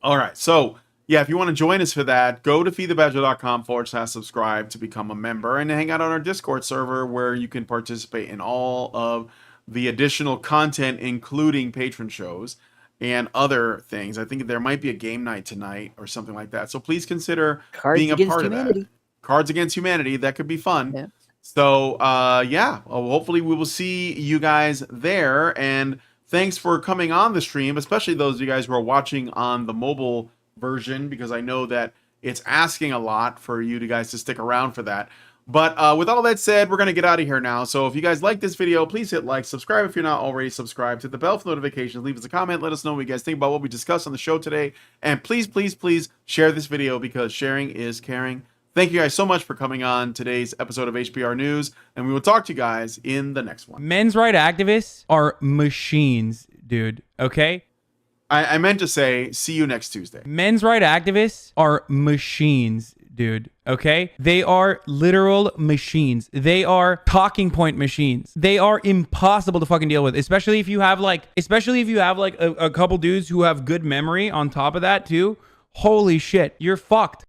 All right. So, yeah, if you want to join us for that, go to feedthebadger.com/subscribe to become a member and hang out on our Discord server where you can participate in all of the additional content, including patron shows and other things. I think there might be a game night tonight or something like that. So please consider Cards being a Against part Humanity. of that. Cards Against Humanity. That could be fun. Yeah. So, yeah, well, hopefully we will see you guys there. And thanks for coming on the stream, especially those of you guys who are watching on the mobile version, because I know that it's asking a lot for you guys to stick around for that. But with all that said, we're going to get out of here now. So if you guys like this video, please hit like, subscribe if you're not already subscribed, hit the bell for notifications, leave us a comment, let us know what you guys think about what we discussed on the show today. And please, please, please share this video because sharing is caring. Thank you guys so much for coming on today's episode of HBR News, and we will talk to you guys in the next one. Men's right activists are machines, dude, okay? I meant to say, see you next Tuesday. Men's right activists are machines, dude, okay? They are literal machines. They are talking point machines. They are impossible to fucking deal with, especially if you have like a couple dudes who have good memory on top of that too. Holy shit, you're fucked.